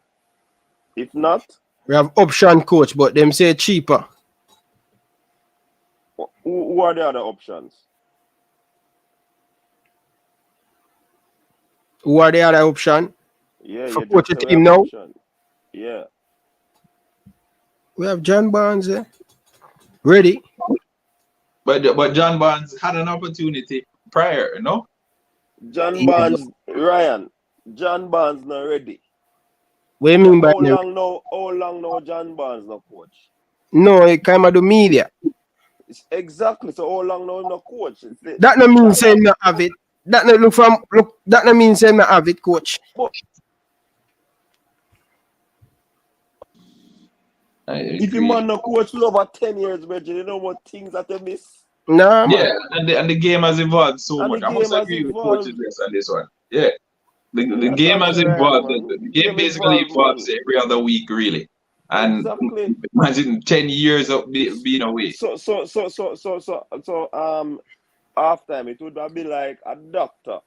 If not, we have option coach, but them say cheaper. Who are the other options? Who are the other option? Yeah, for you coach just the team now. Option. Yeah. We have John Barnes there. Ready. But John Barnes had an opportunity prior, no? John Barnes, Ryan. John Barnes not ready. What do you mean by how long now John Barnes not coach? No, it came out the media. Exactly. So how long now him not coach? That no mean saying not have it. That no look. That no mean saying not have it, coach. If you man no coach for over 10 years, Reggie, you know what things that they miss? Nah, yeah, and the game has evolved so much. I must agree with Coach on this one. Yeah. The game has evolved. The game basically evolves every other week, really. And exactly. Imagine 10 years of being away. So half time it would be like a doctor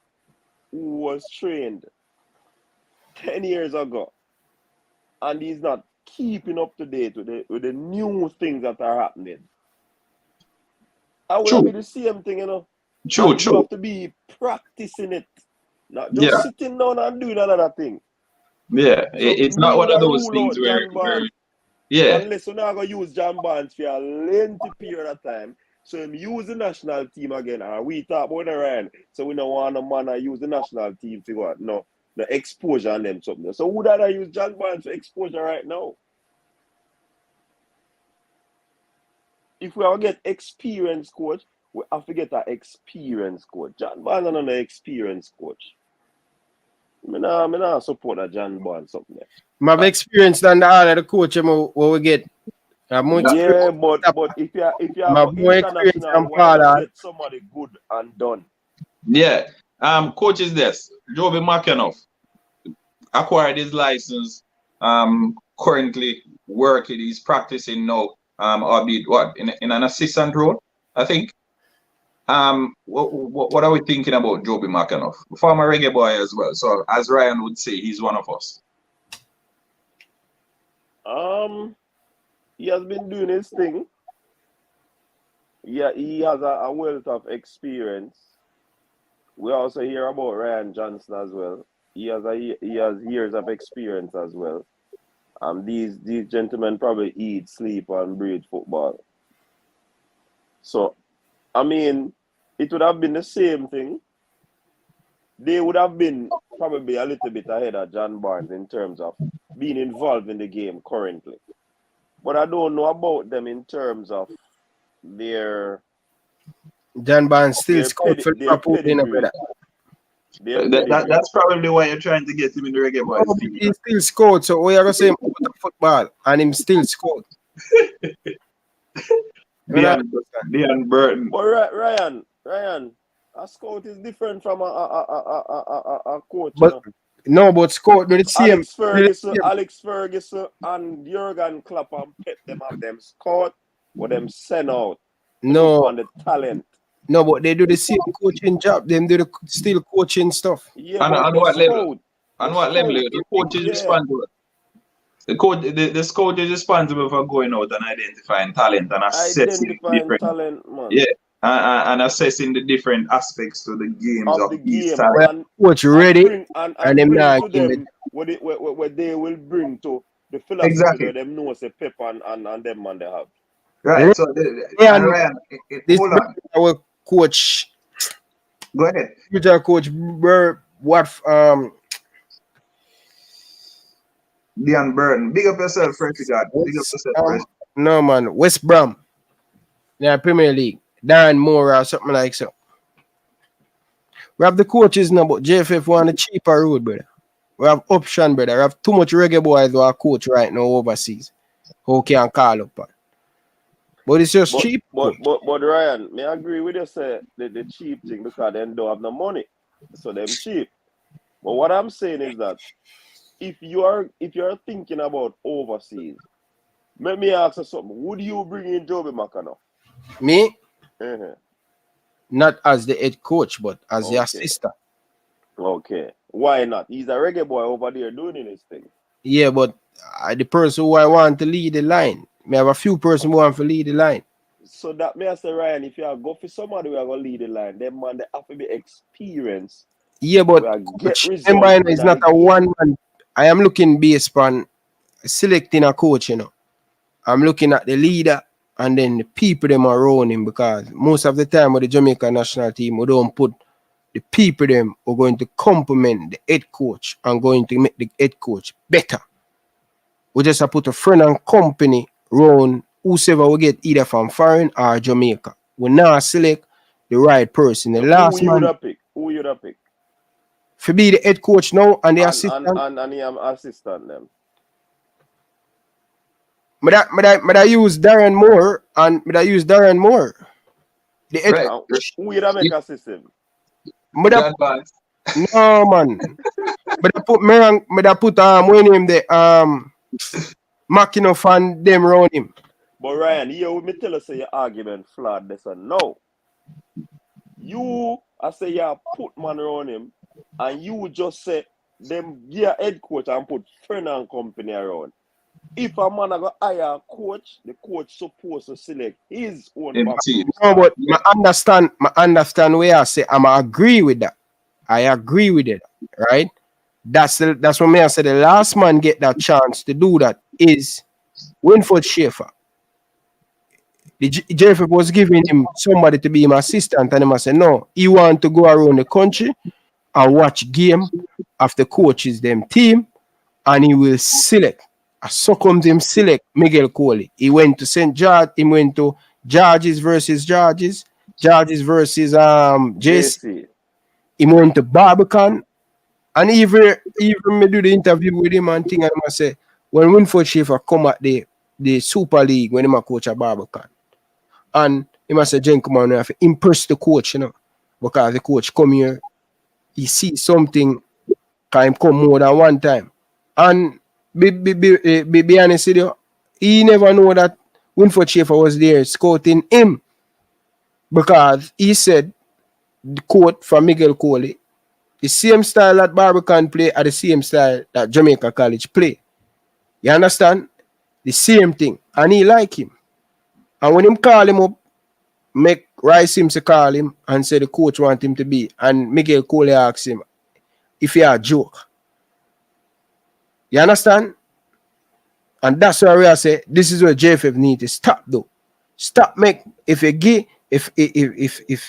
who was trained 10 years ago, and he's not keeping up to date with the new things that are happening. I would be the same thing, you know. True. You have to be practicing it, not just sitting down and doing another thing. Yeah, so it's not one of those things where unless you're not going to use John Barnes for a lengthy period of time, so him use the national team again, and we talk about the Ryan, so we don't want a man to use the national team for what? No, the exposure on them something. So would I use John Barnes for exposure right now? If we are get experienced coach, we have to get an experienced coach. John Barnes is not an experienced coach. Me nah support a John Bond something there. My experience than the all of the coach what we get. Yeah, but if you my go more experience international, than why not Paul. get somebody good and done? Yeah. Coach is this. Joby McAnuff acquired his license. Currently working. He's practicing now. Albeit what in an assistant role, I think. What are we thinking about Joby McAnuff? Former reggae boy as well. So as Ryan would say, he's one of us. He has been doing his thing. Yeah, he has a wealth of experience. We also hear about Ryan Johnson as well. He has years of experience as well. These gentlemen probably eat, sleep, and breathe football. So, I mean, it would have been the same thing. They would have been probably a little bit ahead of John Barnes in terms of being involved in the game currently. But I don't know about them in terms of their John Barnes still scored for Liverpool, brother. That's probably why you're trying to get him in the reggae boys team. He still scored, so we are gonna say him out of football and him still scored. Leon Burton. But Ryan, a scout is different from a coach. But no, but scout do the same. Alex Ferguson and Jurgen Klopp and Pep them have them scout, but them send out. No, on the talent. No, but they do the same coaching job. Them do the still coaching stuff. Yeah, on what level? On what level? The coach is responsible. The scout is responsible for going out and identifying talent and assessing different talent, man. Yeah, and assessing the different aspects to the games of the game. Talent. Coach ready and them not what they will bring to the philosophy exactly. That them know say Pep and them man they have. Right. So Ryan, hold on. Our coach. Go ahead. Future coach Leon Burton. Big up yourself, first God. Big up yourself, first. No man, West Brom. Yeah, Premier League. Darren Moore or something like so. We have the coaches now, but JFF want a cheaper road, brother. We have option, brother. We have too much reggae boys who are coach right now overseas. Who can call up on. But it's just cheap. But Ryan, may I agree with you say the cheap thing because they don't have no money. So them cheap. But what I'm saying is that if you're thinking about overseas, let me ask you something. Would you bring in Joby McAnuff? Me? Uh-huh. Not as the head coach, but as the assistant. Okay. Why not? He's a reggae boy over there doing his thing. Yeah, but the person who I want to lead the line. I have a few persons who want to lead the line. So that may I say, Ryan, if you go for somebody who are going to lead the line, then man, they have to be experienced. Yeah, but remember, it's not a one man. I am looking based on selecting a coach, you know. I'm looking at the leader and then the people them around him, because most of the time with the Jamaican national team, we don't put the people them who are going to complement the head coach and going to make the head coach better. We just have put a friend and company around whosoever we get either from foreign or Jamaica. We now select the right person. The last man. Who you da pick? For be the head coach now and the assistant. And he am assistant them. But I use Darren Moore and I use Darren Moore. The head coach. Who you da make assistant? No man. But I put when him the McAnuff and them around him. But Ryan, you me tell us your argument flawed this and no. I say you put man around him and you just say them head coach and put friend and company around. If a man go hire a coach, the coach supposed to select his own team. No, but I understand where I say I agree with that. I agree with it, right? That's what me I say. The last man get that chance to do that is Winford Schaefer. The JFF was giving him somebody to be his assistant, and he must say no. He want to go around the country and watch game of the coaches them team, and he will select. I succumbed him select Miguel Coley. He went to St. George. He went to Georges versus JC. He went to Barbican. And even me do the interview with him and thing, and I say, when Winford Schaefer come at the Super League when him a coach at Barbican, and he must say, Jen, come on, we have to impress the coach, you know, because the coach come here, he see something, can him come more than one time. And be honest with you, he never know that Winford Schaefer was there scouting him, because he said, the quote from Miguel Coley, the same style that Barbican play are the same style that Jamaica College play. You understand? The same thing. And he like him. And when him call him up, make Rice Sims call him and say the coach want him to be. And Miguel Coley asks him if he a joke. You understand? And that's why I say this is where JFF need to stop though. Stop make if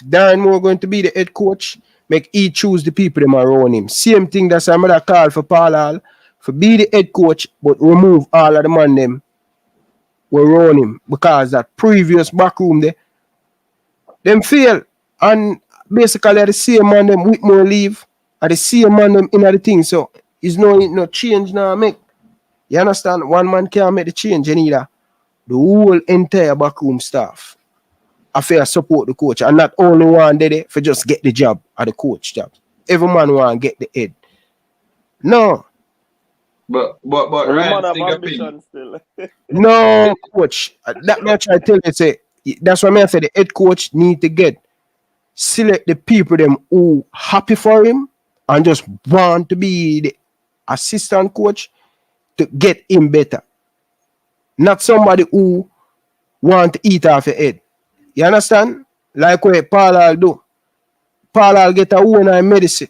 Darren Moore going to be the head coach, make he choose the people them around him. Same thing that's another call for Paul Hall for be the head coach, but remove all of the man them were around him, because that previous back room there, them fail. And basically the same man them Whitmore leave, at the same man them in the thing. So it's no change now make. You understand? One man can't make the change either. The whole entire backroom staff affair support the coach, and not only one there for just get the job at the coach job. Every man want to get the head. No. But Ryan, think ambition still. No, coach. That much I tell you, say that's what I say. The head coach need to select the people them who happy for him and just want to be the assistant coach to get him better. Not somebody who want to eat off your head. You understand? Like what Paul Hall do. Paul Hall get a owner in medicine.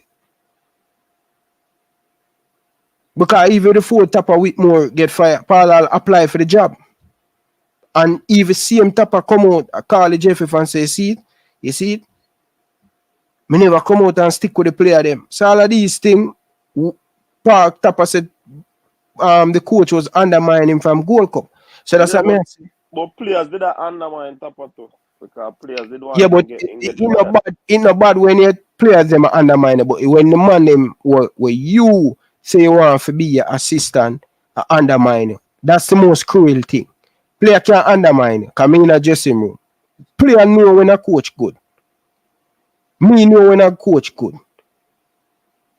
Because even the fourth tapper Whitmore get fired, Paul Hall apply for the job. And even same tapper come out, I call the JFF and say, you see it? Me never come out and stick with the player them. So all of these things, Park tapper said the coach was undermining him from Gold Cup. So that's what I mean. But players did that undermine tapper too. Because players did want yeah, but it's not bad when your players them are undermine, but when the man them where you say you want to be your assistant undermine you. That's the most cruel thing. Player can't undermine you. Come in a dressing room. Player know when a coach good. Me know when a coach good.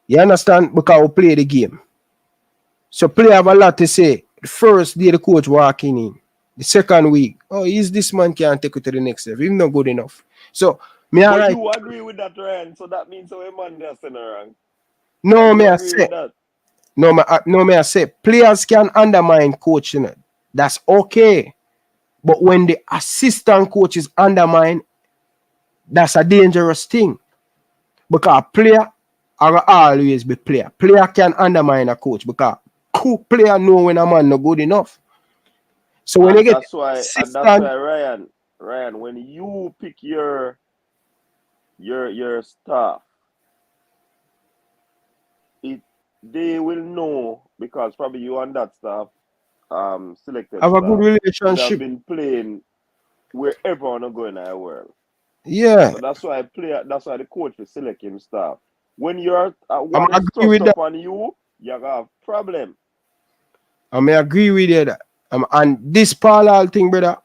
You understand? Because we play the game. So player have a lot to say. The first day the coach walking in. The second week, is this man can't take it to the next level. He's not good enough. So, but you agree with that, Ryan? So that means a man that's in the rank. No, me I say players can undermine coach, you know. That's okay. But when the assistant coach is undermined, that's a dangerous thing. Because player will always be player. Player can undermine a coach because player know when a man not good enough. So when that's why Ryan, when you pick your staff, they will know, because probably you and that staff selected have a good relationship. Have been playing wherever on go in the world. Yeah. So that's why the coach will select him staff. When you're one structure upon you have a problem. I may agree with you that. And this Paul Hall thing, brother,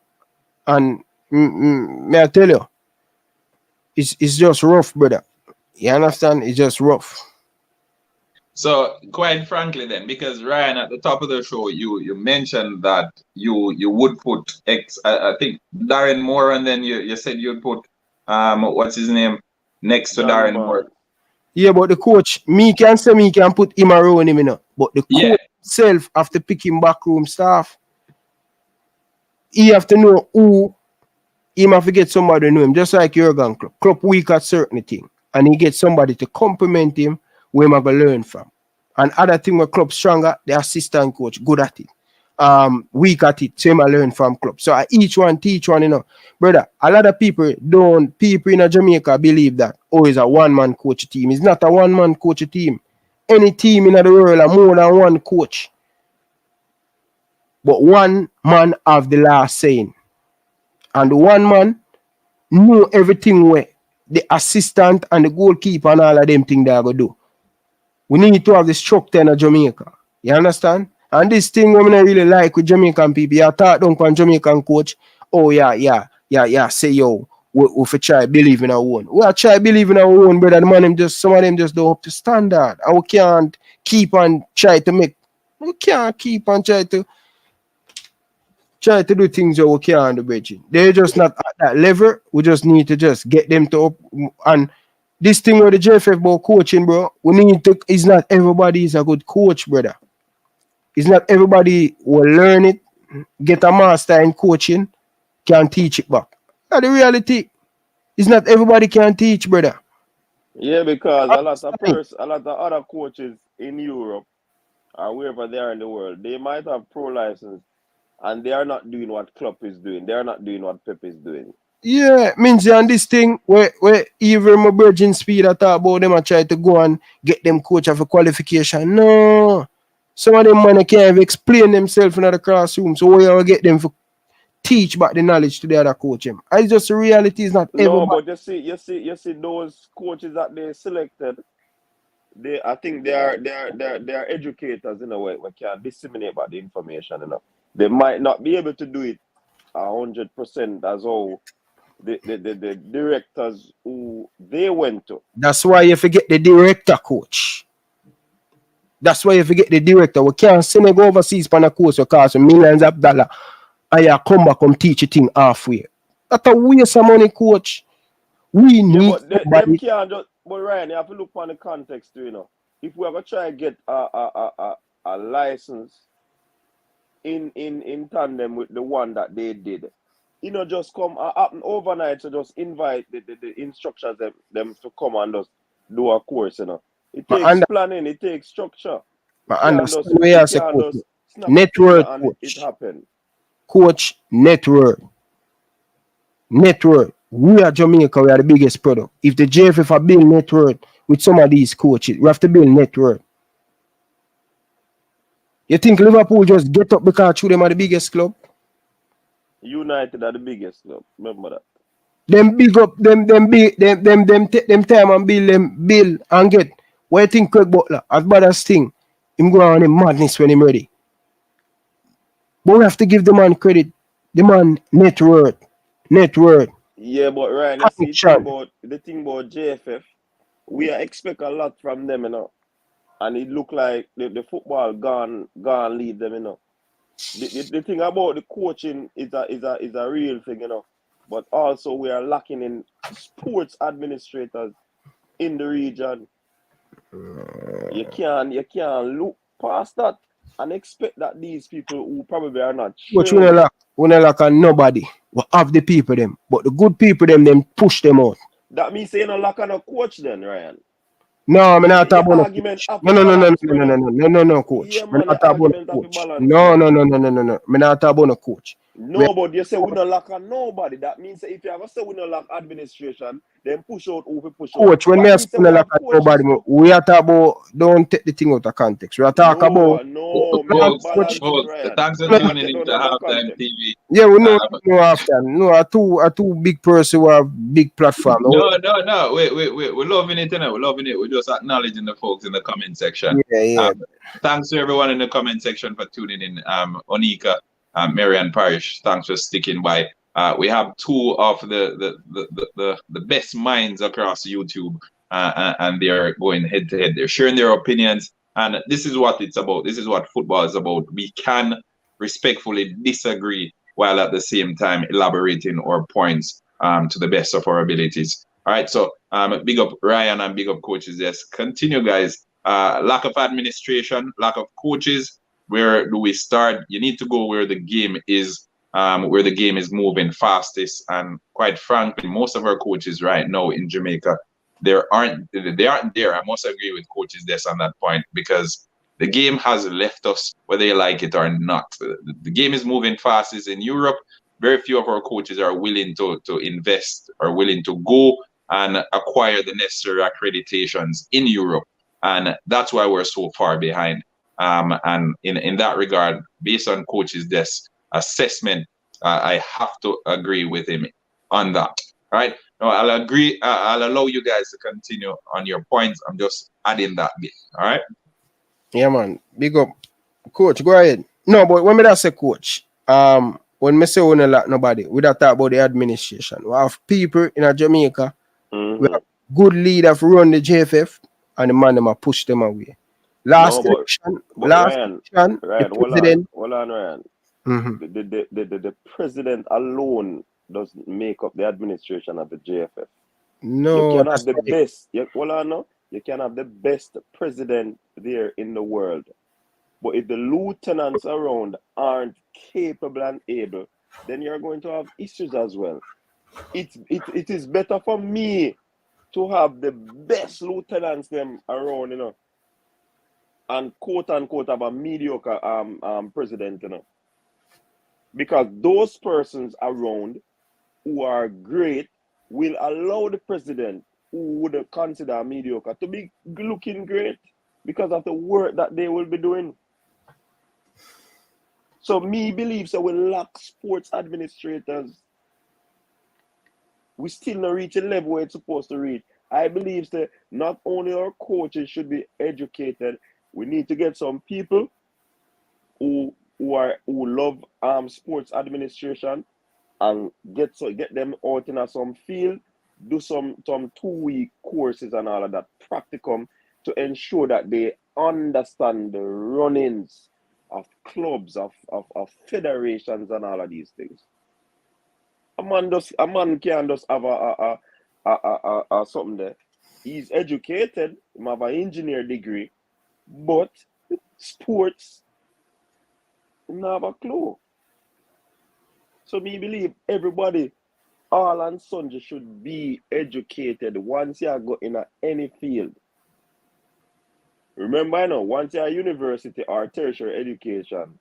and may I tell you, it's just rough, brother. You understand? It's just rough. So quite frankly then, because Ryan, at the top of the show, you mentioned that you would put I think Darren Moore, and then you said you'd put what's his name next to Darren Moore. Yeah, but the coach, me can put him around him, you know. But the coach himself have to pick him backroom staff. He have to know who he have to get somebody to know him, just like Jurgen Klopp. Klopp weak at certain thing, and he get somebody to compliment him where him going to learn from. And other thing where Klopp stronger, the assistant coach good at it. Weak at it, same I learn from Klopp. So each one teach one, you know. Brother, a lot of people in Jamaica believe that it's a one-man coach team. It's not a one-man coach team. Any team in the world are more than one coach. But one man have the last saying. And the one man know everything where the assistant and the goalkeeper and all of them things they are going to do. We need to have the structure in Jamaica. You understand? And this thing women I really like with Jamaican people, you talk down on Jamaican coach. Oh yeah. Say yo, we for try believe in our own. We are try believe in our own, brother. The man them just some of them just don't up to standard. And we can't keep on try to make. We can't keep on try to do things that we can't do, bridging. They're just not at that level. We just need to just get them to up and this thing with the JFF about coaching, bro. We need to. It's not everybody is a good coach, brother. It's not everybody will learn it, get a master in coaching, can teach it back. That's the reality. It's not everybody can teach, brother. Yeah, because a lot of other coaches in Europe or wherever they are in the world, they might have pro license and they are not doing what Klopp is doing. They are not doing what Pep is doing. Yeah, means on this thing where even my Virgin Speed I talk about them, I try to go and get them coach of a qualification. No. Some of them man can't even explain themselves in the classroom. So where you get them to teach back the knowledge to the other coach him. It's just the reality is not No, everybody. but you see those coaches that they selected, I think they are educators in a way. We can disseminate about the information, you know. They might not be able to do it 100% as how the directors who they went to. That's why you forget the director coach. That's why you forget the director. We can't send him go overseas for a course that costs millions of dollars and you come back and teach a thing halfway. That's a waste of money, coach. We need them can't just, but Ryan, you have to look on the context too, you know. If we ever try to get a license in tandem with the one that they did, you know, just come happen overnight to just invite the instructors them to come and just do a course, you know. It takes planning, it takes structure. Network coach. It happened. Coach, network. We are Jamaica, we are the biggest product. If the JFF are build network with some of these coaches, we have to build network. You think Liverpool just get up because them are the biggest club? United are the biggest club. Remember that. Them big up, them take them time and build and get. What you think Craig Butler, as bad as thing, him go on in madness when him ready. But we have to give the man credit. The man network. Yeah, but Ryan, you see the thing about JFF, we expect a lot from them, you know. And it look like the football gone leave them, you know. The thing about the coaching is a real thing, you know. But also we are lacking in sports administrators in the region. You can't look past that and expect that these people who probably are not trained. But we not lack on nobody. We have the people them. But the good people them push them out. That means you don't lack on a coach then, Ryan. No, I'm not talking about coach. No, coach. Yeah, I'm not talking about coach. No. I'm not talking about coach. No, but you say we don't lack on nobody. That means if you ever say we don't lack administration, then push out who push out. Coach, when we say we don't lack on nobody, we are talking about, don't take the thing out of context. We are talking about thanks for tuning in to Halftime TV. Yeah, we know halftime. No, a two big person who have big platform. No. We're loving it, you know. We're loving it. We're just acknowledging the folks in the comment section. Yeah. Thanks to everyone in the comment section for tuning in. Onika, Marian Parish, thanks for sticking by. We have two of the best minds across YouTube, and they are going head to head. They're sharing their opinions, and this is what it's about. This is what football is about. We can respectfully disagree while at the same time elaborating our points to the best of our abilities. All right, so big up Ryan and big up coaches. Yes, continue, guys. Lack of administration, lack of coaches. Where do we start? You need to go where the game is moving fastest. And quite frankly, most of our coaches right now in Jamaica, they aren't there. I must agree with coaches this on that point, because the game has left us whether you like it or not. The game is moving fastest in Europe. Very few of our coaches are willing to invest or willing to go and acquire the necessary accreditations in Europe. And that's why we're so far behind. And in that regard, based on coach's assessment, I have to agree with him on that. All right. Now I'll agree. I'll allow you guys to continue on your points. I'm just add in that bit. All right. Yeah, man. Big up. Coach, go ahead. No, but when me that say coach, when me say we don't like nobody, we don't talk about the administration. We have people in a Jamaica, we have good leader for run the JFF, and the man them a push them away. Last election, Ryan, the president. hold on, Ryan. Mm-hmm. The president alone doesn't make up the administration of the JFF. No, you can have the best. You can have the best president there in the world, but if the lieutenants around aren't capable and able, then you're going to have issues as well. It is better for me to have the best lieutenants them around, you know, and quote unquote have a mediocre president, you know, because those persons around who are great will allow the president who would consider mediocre to be looking great because of the work that they will be doing. So me believes that we lack sports administrators. We still not reach a level where it's supposed to reach. I believe that not only our coaches should be educated, we need to get some people who love sports administration and get them out in some field, do some 2-week courses and all of that practicum to ensure that they understand the runnings of clubs, of federations and all of these things. A man can't just have a something there. He's educated, he have an engineer degree, but sports, he don't have a clue. So me believe everybody, all and sundry, should be educated once you go in any field. Remember, I know, once you're a university or tertiary education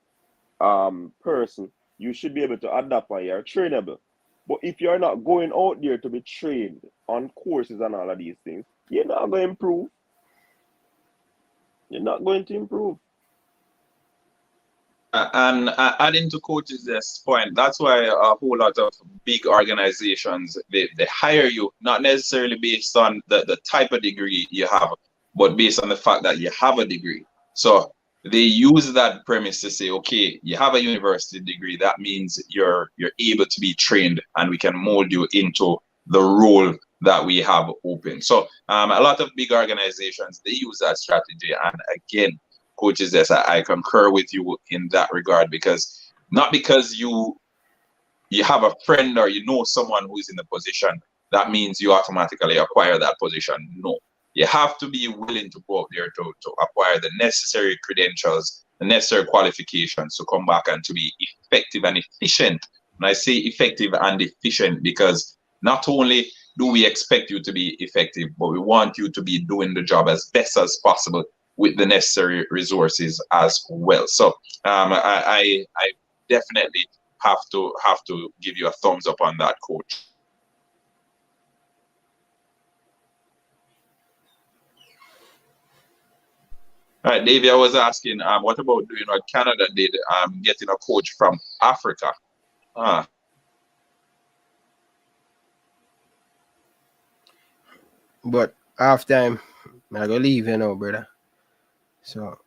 person, you should be able to adapt and you're trainable. But if you're not going out there to be trained on courses and all of these things, you're not going to improve. You're not going to improve. And adding to Coach's point, that's why a whole lot of big organizations, they hire you not necessarily based on the type of degree you have, but based on the fact that you have a degree. So they use that premise to say, okay, you have a university degree, that means you're able to be trained and we can mold you into the role that we have open. So a lot of big organizations, they use that strategy. And again, Coaches, yes, I concur with you in that regard, because not because you have a friend or you know someone who is in the position, that means you automatically acquire that position. No, you have to be willing to go out there to acquire the necessary credentials, the necessary qualifications to come back and to be effective and efficient. And I say effective and efficient because not only do we expect you to be effective, but we want you to be doing the job as best as possible with the necessary resources as well. So I definitely have to give you a thumbs up on that, Coach. All right, Davey, I was asking, what about doing what Canada did, getting a coach from Africa? But half time, I go leave, you know, brother. So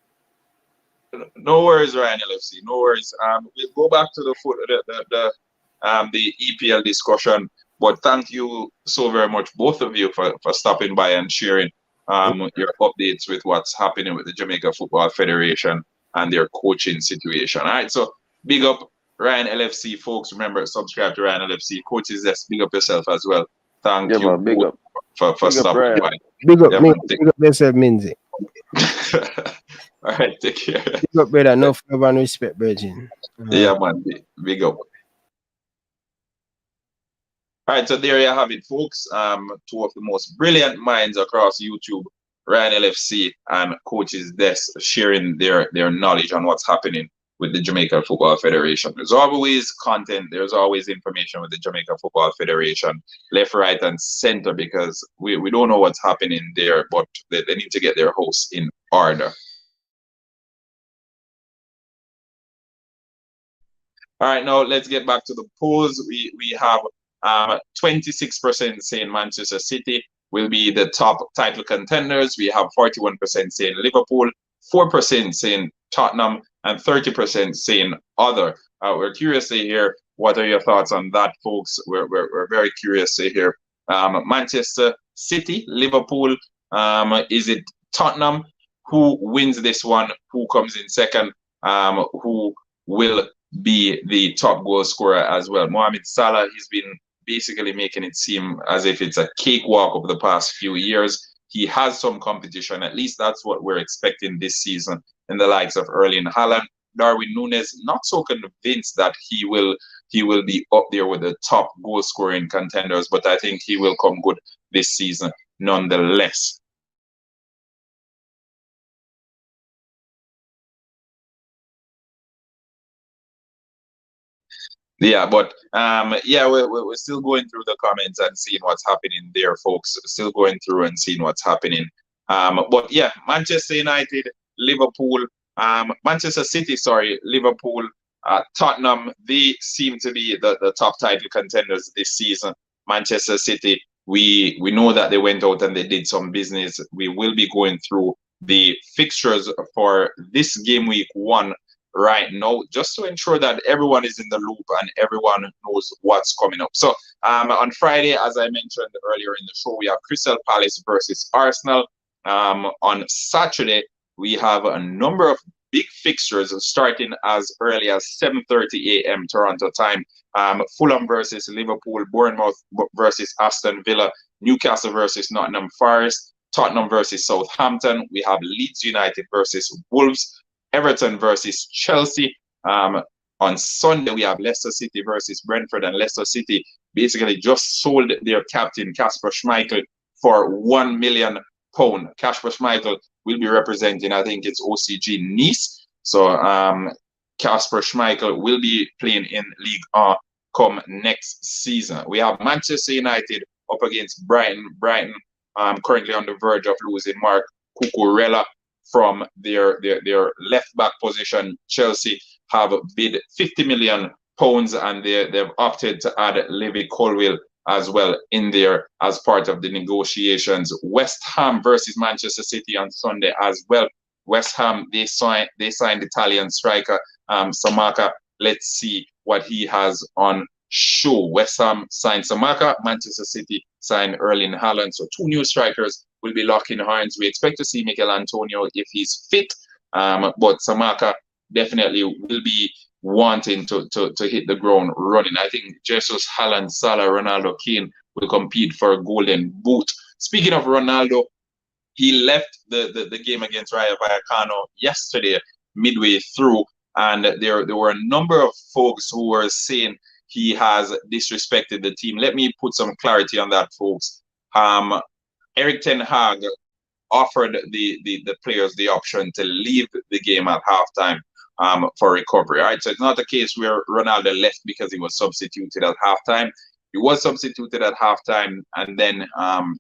no worries, Ryan LFC. No worries. We'll go back to the EPL discussion. But thank you so very much, both of you, for stopping by and sharing your updates with what's happening with the Jamaica Football Federation and their coaching situation. All right, so big up Ryan LFC, folks. Remember, subscribe to Ryan LFC. Coaches, yes, big up yourself as well. Thank you man, big up. for stopping by. Big up, big up yourself, Minzy. All right, take care. Big up, brother. No favor and respect, Virgin. Yeah, man. Big up. All right, so there you have it, folks. Two of the most brilliant minds across YouTube, Ryan LFC and Coach's Desk, sharing their knowledge on what's happening with the Jamaica Football Federation. There's always content, there's always information with the Jamaica Football Federation, left, right, and center, because we don't know what's happening there, but they need to get their house in order. All right, now let's get back to the polls. We have 26% saying Manchester City, will be the top title contenders. We have 41% saying Liverpool, 4% saying Tottenham, and 30% saying other. We're curious to hear what are your thoughts on that, folks. We're very curious to hear. Manchester City, Liverpool, is it Tottenham? Who wins this one? Who comes in second? Who will be the top goal scorer as well? Mohamed Salah, he's been basically making it seem as if it's a cakewalk over the past few years. He has some competition. At least that's what we're expecting this season in the likes of Erling Haaland. Darwin Núñez, not so convinced that he will be up there with the top goal scoring contenders, but I think he will come good this season nonetheless. Yeah, but yeah, we're still going through the comments and seeing what's happening there, folks. Still going through and seeing what's happening. But yeah, Manchester United, Liverpool, Manchester City, sorry, Liverpool, Tottenham, they seem to be the top title contenders this season. Manchester City, we know that they went out and they did some business. We will be going through the fixtures for this game week 1 right now, just to ensure that everyone is in the loop and everyone knows what's coming up. So on Friday, as I mentioned earlier in the show, we have Crystal Palace versus Arsenal. On Saturday, we have a number of big fixtures starting as early as 7:30 a.m. Toronto time. Fulham versus Liverpool, Bournemouth versus Aston Villa, Newcastle versus Nottingham Forest, Tottenham versus Southampton. We have Leeds United versus Wolves, Everton versus Chelsea. On Sunday, we have Leicester City versus Brentford, and Leicester City basically just sold their captain, Kasper Schmeichel, for £1 million. Kasper Schmeichel will be representing, I think it's OCG Nice. So Kasper Schmeichel will be playing in Ligue 1 come next season. We have Manchester United up against Brighton. Brighton currently on the verge of losing Mark Cucurella from their left back position. Chelsea have bid £50 million and they've opted to add Levi Colwill as well in there as part of the negotiations. West Ham versus Manchester City on Sunday as well. West Ham, they signed Italian striker Samaka. Let's see what he has on show. West Ham signed Samaka, Manchester City signed Erling Haaland. So 2 new strikers will be locking horns. We expect to see Mikel Antonio if he's fit, but Samaka definitely will be wanting to hit the ground running. I think Jesus, Haaland, Salah, Ronaldo, Kane will compete for a golden boot. Speaking of Ronaldo, he left the game against Rayo Vallecano yesterday midway through, and there were a number of folks who were saying he has disrespected the team. Let me put some clarity on that, folks. Erik ten Hag offered the players the option to leave the game at halftime for recovery. All right, so it's not a case where Ronaldo left because he was substituted at halftime. He was substituted at halftime, and then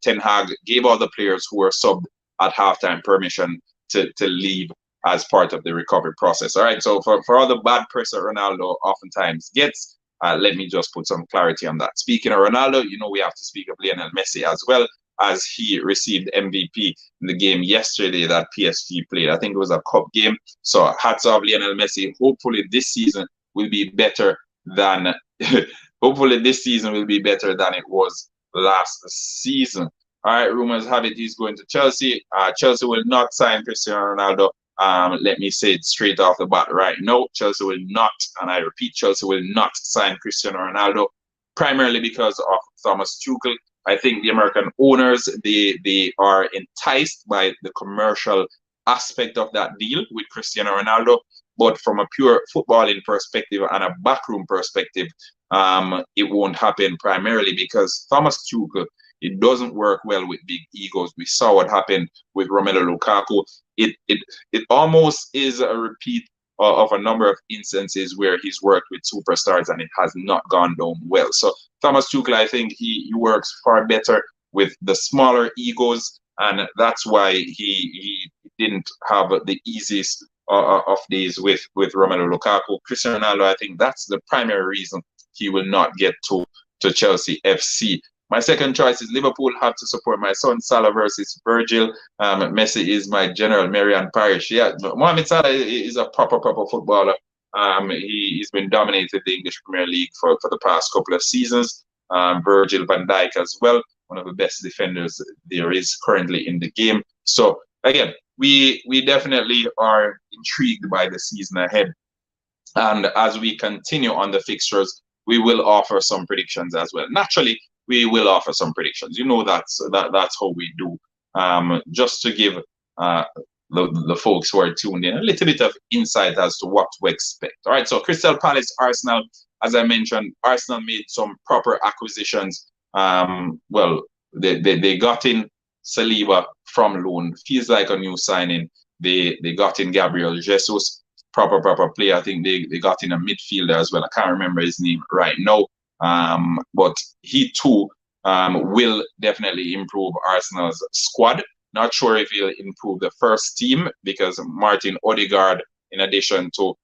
Ten Hag gave all the players who were subbed at halftime permission to leave as part of the recovery process. All right, so for all the bad press that Ronaldo oftentimes gets, let me just put some clarity on that. Speaking of Ronaldo, you know we have to speak of Lionel Messi as well, as he received MVP in the game yesterday that PSG played. I think it was a cup game. So hats off Lionel Messi. Hopefully this season will be better than hopefully this season will be better than it was last season. All right, rumors have it he's going to Chelsea. Chelsea will not sign Cristiano Ronaldo. Let me say it straight off the bat right now. Chelsea will not, and I repeat, Chelsea will not sign Cristiano Ronaldo, primarily because of Thomas Tuchel. I think the American owners, they are enticed by the commercial aspect of that deal with Cristiano Ronaldo. But from a pure footballing perspective and a backroom perspective, it won't happen, primarily because Thomas Tuchel, it doesn't work well with big egos. We saw what happened with Romelu Lukaku. It almost is a repeat of a number of instances where he's worked with superstars and it has not gone down well. So Thomas Tuchel, I think he works far better with the smaller egos, and that's why he didn't have the easiest of days with Romelu Lukaku. Cristiano Ronaldo, I think that's the primary reason he will not get to Chelsea FC My second choice is Liverpool have to support my son Salah versus Virgil. Messi is my general, Marian Parish. Yeah, Mohamed Salah is a proper footballer. He's been dominated the English Premier League for the past couple of seasons. Virgil van Dijk as well, one of the best defenders there is currently in the game. So again, we definitely are intrigued by the season ahead. And as we continue on the fixtures, we will offer some predictions as well. Naturally, we will offer some predictions. You know that's how we do. Just to give the folks who are tuned in a little bit of insight as to what to expect. All right, so Crystal Palace, Arsenal, as I mentioned, Arsenal made some proper acquisitions. Well, they got in Saliba from loan. Feels like a new signing. They got in Gabriel Jesus, proper player. I think they got in a midfielder as well. I can't remember his name right now. But he too will definitely improve Arsenal's squad. Not sure if he'll improve the first team because Martin Odegaard, in addition to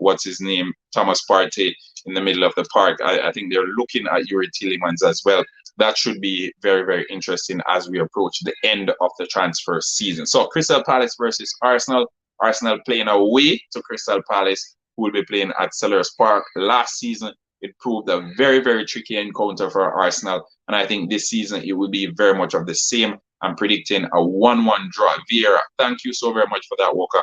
what's his name, Thomas Partey in the middle of the park, I think they're looking at Yuri Tielemans as well. That should be very interesting as we approach the end of the transfer season. So Crystal Palace versus Arsenal. Arsenal playing away to Crystal Palace, who will be playing at Selhurst Park. Last season, it proved a very tricky encounter for Arsenal. And I think this season, it will be very much of the same. I'm predicting a 1-1 draw. Vieira, thank you so very much for that, Walker.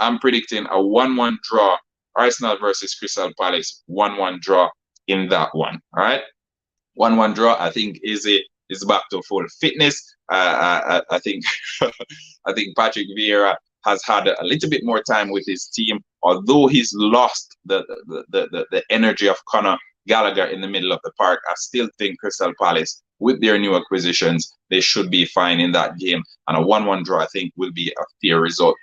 I'm predicting a 1-1 draw. Arsenal versus Crystal Palace, 1-1 draw in that one. All right? 1-1 draw, I think, is back to full fitness. I think I think Patrick Vieira has had a little bit more time with his team, although he's lost the energy of Conor Gallagher in the middle of the park. I still think Crystal Palace, with their new acquisitions, they should be fine in that game. And a 1-1 draw, I think, will be a fair result.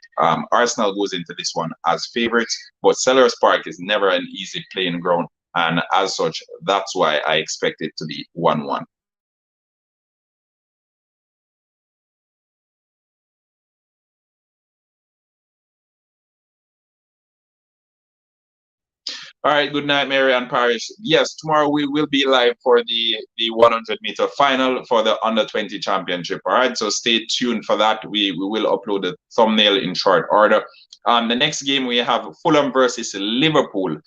Arsenal goes into this one as favourites, but Selhurst Park is never an easy playing ground. And as such, that's why I expect it to be 1-1. All right, good night, Mary and Parish. Yes, tomorrow we will be live for the 100-meter final for the under-20 championship. All right, so stay tuned for that. We will upload the thumbnail in short order. The next game we have Fulham versus Liverpool.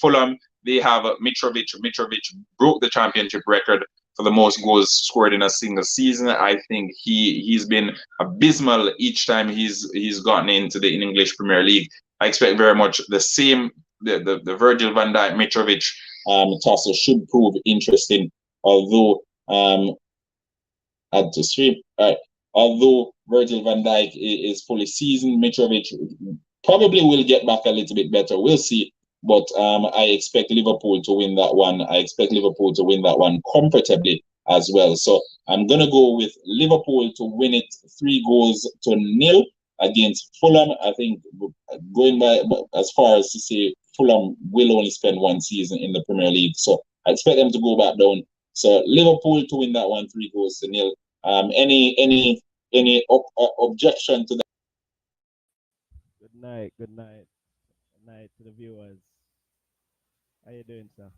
Fulham, they have Mitrovic. Mitrovic broke the championship record for the most goals scored in a single season. I think he's been abysmal each time he's gotten into the English Premier League. I expect very much the same. The Virgil van Dijk Mitrovic tussle should prove interesting, although add to stream. Although Virgil van Dijk is fully seasoned, Mitrovic probably will get back a little bit better. We'll see. But I expect Liverpool to win that one. I expect Liverpool to win that one comfortably as well. So I'm gonna go with Liverpool to win it 3-0 against Fulham. I think going by as far as to say Fulham will only spend one season in the Premier League, so I expect them to go back down. So Liverpool to win that one 3-0. Any objection to that? Good night to the viewers. How you doing, sir?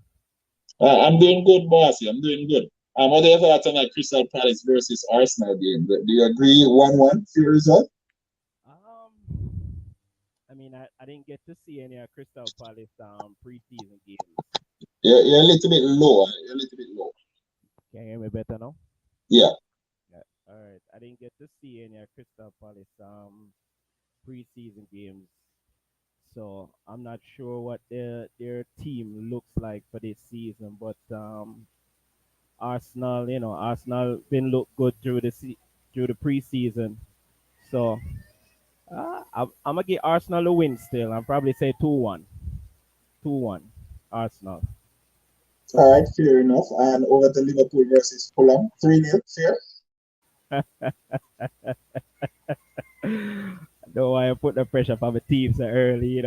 I'm doing good, bossy. I'm doing good. What are your thoughts on that Crystal Palace versus Arsenal game? Do you agree 1-1 for your result? I mean, I didn't get to see any Crystal Palace preseason games. You're a little bit low. You're a little bit low. Can you hear me better now? Yeah. All right. I didn't get to see any Crystal Palace preseason games, so I'm not sure what their team looks like for this season. But Arsenal, Arsenal been look good through the preseason, so. I'm gonna give Arsenal a win still. I'll probably say 2-1. 2-1 Arsenal. All right, fair enough. And over to Liverpool versus Fulham, 3-0, fair? I don't want to put the pressure on the team so early,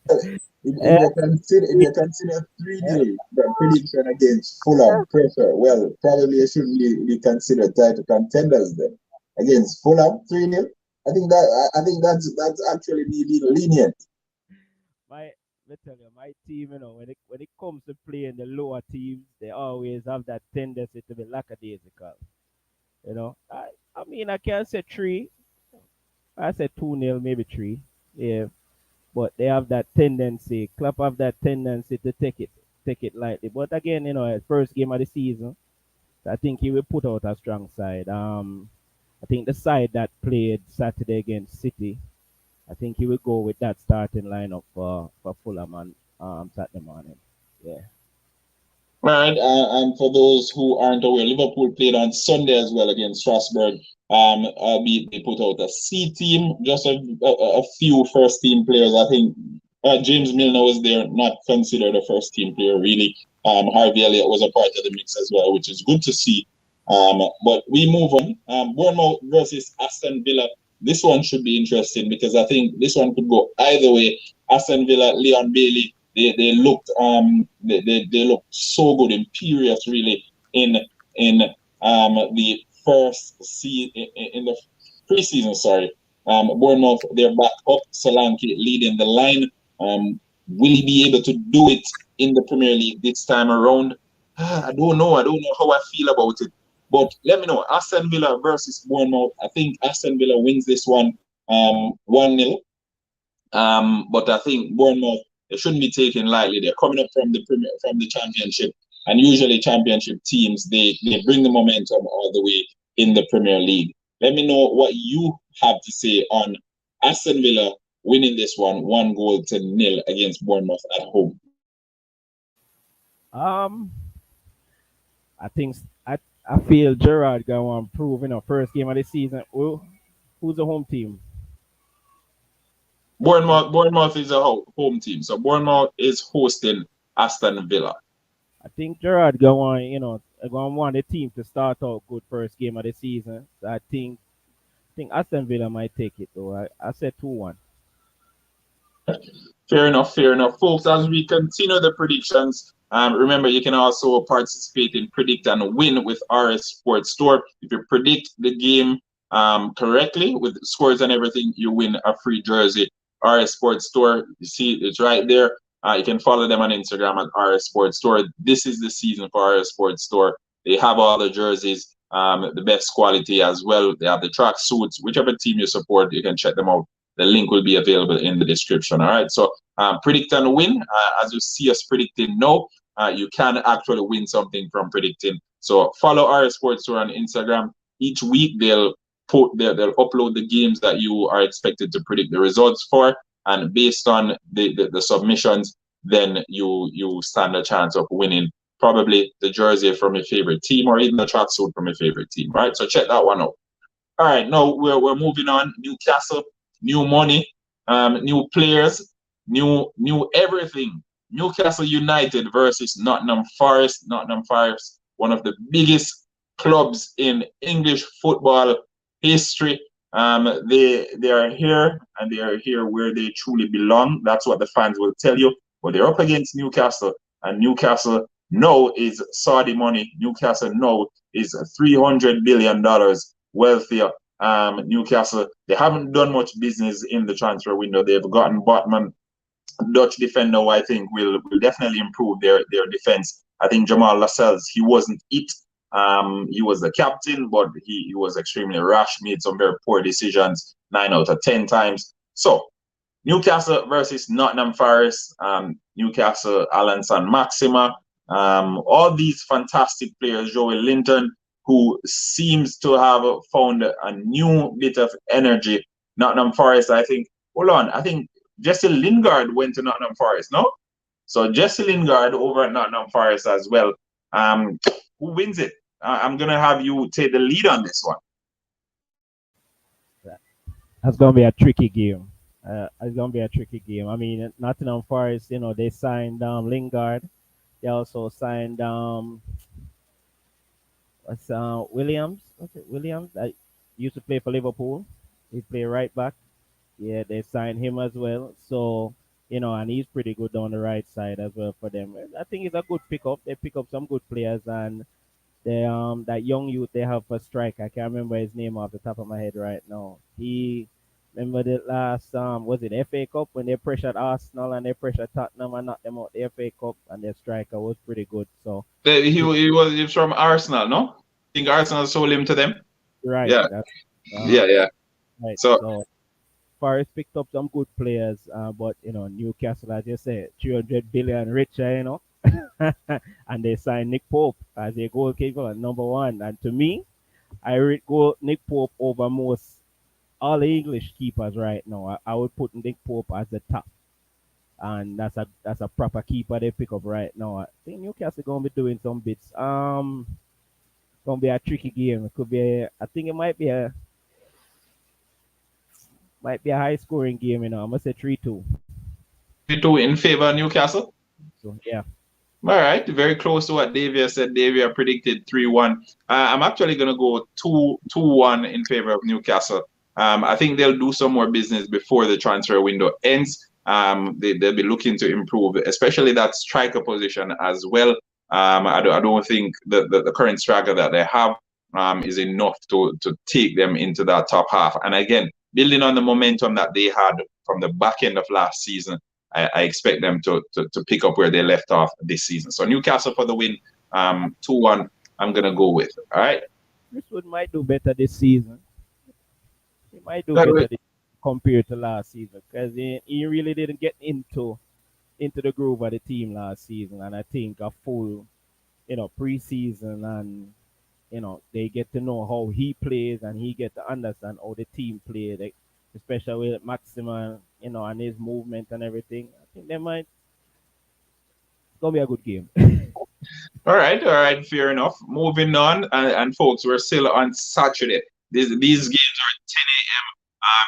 If you consider 3-0 the prediction against Fulham, pressure, well, probably you shouldn't be considered title contenders then. Against Fulham, 3-0. I think that's actually being lenient. My me tell you, my team, when it comes to playing the lower teams, they always have that tendency to be lackadaisical. I mean, I can't say three. I said 2-0, maybe three. Yeah, but they have that tendency. Klopp have that tendency to take it lightly. But again, first game of the season, I think he will put out a strong side. I think the side that played Saturday against City, I think he will go with that starting lineup for Fulham on Saturday morning. Yeah. Right, and for those who aren't aware, Liverpool played on Sunday as well against Strasbourg. Albeit they put out a C team, just a few first team players. I think James Milner was there, not considered a first team player really. Harvey Elliott was a part of the mix as well, which is good to see. But we move on. Bournemouth versus Aston Villa. This one should be interesting because I think this one could go either way. Aston Villa, Leon Bailey. They looked looked so good, imperious really in the in the preseason. Sorry, Bournemouth they're back up. Solanke leading the line. Will he be able to do it in the Premier League this time around? I don't know. I don't know how I feel about it. But let me know. Aston Villa versus Bournemouth. I think Aston Villa wins this one 1-0. But I think Bournemouth, they shouldn't be taken lightly. They're coming up from the championship, and usually championship teams they bring the momentum all the way in the Premier League. Let me know what you have to say on Aston Villa winning this one 1-0 against Bournemouth at home. I think I feel Gerrard going to prove, first game of the season. Who's the home team? Bournemouth is a home team, so Bournemouth is hosting Aston Villa. I think Gerrard going to want the team to start out good first game of the season. So I think Aston Villa might take it though. I said 2-1. Fair enough, folks. As we continue the predictions, remember you can also participate in Predict and Win with RS Sports Store. If you predict the game correctly with scores and everything, you win a free jersey. RS Sports Store, you see it's right there. You can follow them on Instagram at RS Sports Store. This is the season for RS Sports Store. They have all the jerseys, the best quality as well. They have the track suits. Whichever team you support, you can check them out. The link will be available in the description. All right. So predict and win. As you see us predicting now, you can actually win something from predicting. So follow RS Sports Store on Instagram. Each week they'll upload the games that you are expected to predict the results for, and based on the submissions, then you stand a chance of winning probably the jersey from your favorite team or even the tracksuit from your favorite team. Right. So check that one out. All right. Now we're moving on. Newcastle. New money, new players, new everything. Newcastle United versus Nottingham Forest. Nottingham Forest, one of the biggest clubs in English football history. They are here, and they are here where they truly belong. That's what the fans will tell you. But they're up against Newcastle, and Newcastle now is Saudi money. Newcastle now is $300 billion wealthier. Newcastle, they haven't done much business in the transfer window. They've gotten Botman, Dutch defender, who I think will definitely improve their defense. I think Jamal Lascelles, he wasn't it. He was the captain, but he was extremely rash, made some very poor decisions 9 out of 10 times. So Newcastle versus Nottingham Forest, Newcastle, Alan San Maxima, all these fantastic players, Joey Linton, who seems to have found a new bit of energy. Nottingham Forest, I think Jesse Lingard went to Nottingham Forest, no? So Jesse Lingard over at Nottingham Forest as well. Who wins it? I'm going to have you take the lead on this one. That's going to be a tricky game. It's going to be a tricky game. I mean, Nottingham Forest, they signed Lingard. They also signed Williams. What's it? Williams? I used to play for Liverpool. He played right back. Yeah, they signed him as well. So, and he's pretty good on the right side as well for them. I think it's a good pickup. They pick up some good players, and they that young youth they have for strike. I can't remember his name off the top of my head right now. Remember the last was it FA Cup when they pressured Arsenal and they pressured Tottenham and knocked them out the FA Cup and their striker was pretty good. So He was from Arsenal, no? I think Arsenal sold him to them. right, Yeah, that's yeah. right. So So Forest picked up some good players, but Newcastle, as you say, 300 billion richer, and they signed Nick Pope as a goalkeeper, number one. And to me, I rate Nick Pope over most all the English keepers right now. I would put Nick Pope as the top, and that's a proper keeper they pick up right now. I think Newcastle gonna be doing some bits. Gonna be a tricky game. It could be. I think it might be a high scoring game. I'm gonna say 3-2. 3-2 in favor of Newcastle. So yeah. All right, very close to what Davia said. Davia predicted 3-1. I'm actually going to go 2-1 in favor of Newcastle. I think they'll do some more business before the transfer window ends. They'll be looking to improve, especially that striker position as well. I don't think the current striker that they have is enough to take them into that top half. And again, building on the momentum that they had from the back end of last season, I expect them to pick up where they left off this season. So Newcastle for the win, 2-1. I'm gonna go with. All right. Chris might do better this season. He might do better compared to last season because he really didn't get into the groove of the team last season, and I think a full preseason and they get to know how he plays and he get to understand how the team plays, like, especially with Maximan, and his movement and everything. I think it's gonna be a good game. All right, fair enough. Moving on, and folks, we're still on Saturday. These games are 10 a.m.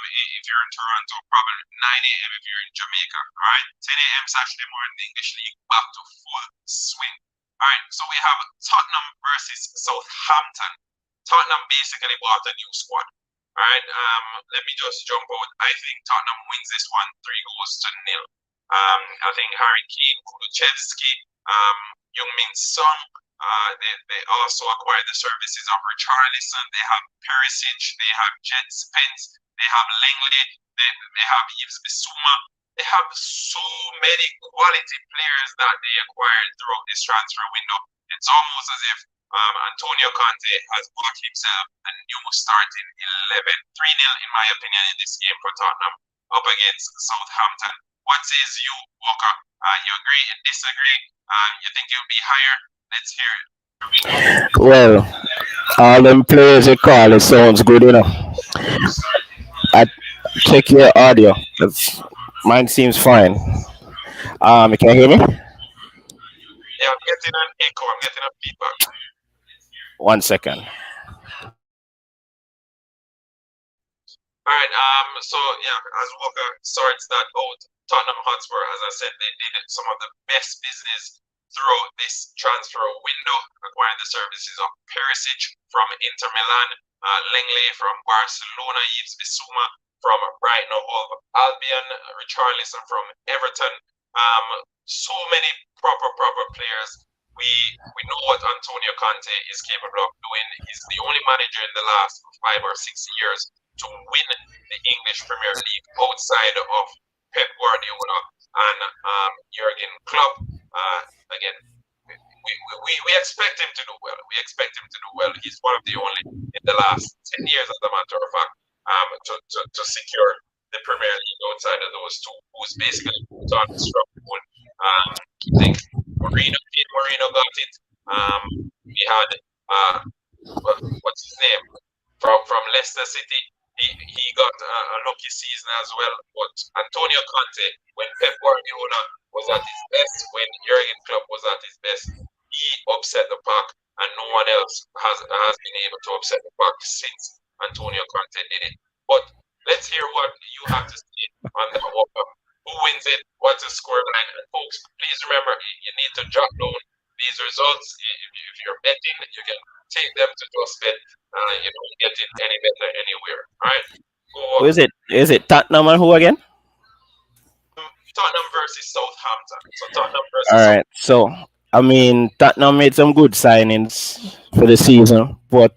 If you're in Toronto, probably 9 a.m. if you're in Jamaica. All right, 10 a.m. Saturday morning, the English League back to full swing. All right, so we have Tottenham versus Southampton. Tottenham basically bought a new squad. All right, let me just jump out. I think Tottenham wins this one 3-0. I think Harry Kane, Kulusevski, Heung-min Son. They also acquired the services of Richarlison. They have Perisic. They have Jet Spence. They have Langley. They have Yves Bissouma. They have so many quality players that they acquired throughout this transfer window. It's almost as if Antonio Conte has bought himself a new starting 11. 3-0 in my opinion in this game for Tottenham up against Southampton. What says you, Walker? You agree and disagree? You think it'll be higher? Let's hear it. Well, all them players you call, it sounds good, I check your audio. Mine seems fine. You can hear me? Yeah, I'm getting an echo. I'm getting a feedback. 1 second. All right. So yeah, as Walker sorts that out, Tottenham Hotspur, as I said, they did some of the best business throughout this transfer window, acquiring the services of Perisic from Inter Milan, Langley from Barcelona, Yves Bissouma from Brighton Hove Albion, Richarlison from Everton. So many proper players. We know what Antonio Conte is capable of doing. He's the only manager in the last 5 or 6 years to win the English Premier League outside of Pep Guardiola and Jurgen Klopp. Again, we expect him to do well. We expect him to do well. He's one of the only in the last 10 years, as a matter of fact, to secure the Premier League outside of those two, who's basically put on the strong one. I think Mourinho got it. We had what's his name from Leicester City. He got a lucky season as well. But Antonio Conte, when Pep Guardiola was at his best, when Jurgen Klopp was at his best, he upset the pack, and no one else has been able to upset the pack since Antonio Conte did it. But let's hear what you have to say on that one. Who wins it? What's the scoreline? And folks, please remember, you need to jot down these results. If you're betting, you can take them to just bet. You don't get it any better anywhere. All right. Who is it? Is it Tottenham and who again? Tottenham versus Southampton. So Tottenham versus. All right. So I mean, Tottenham made some good signings for the season, but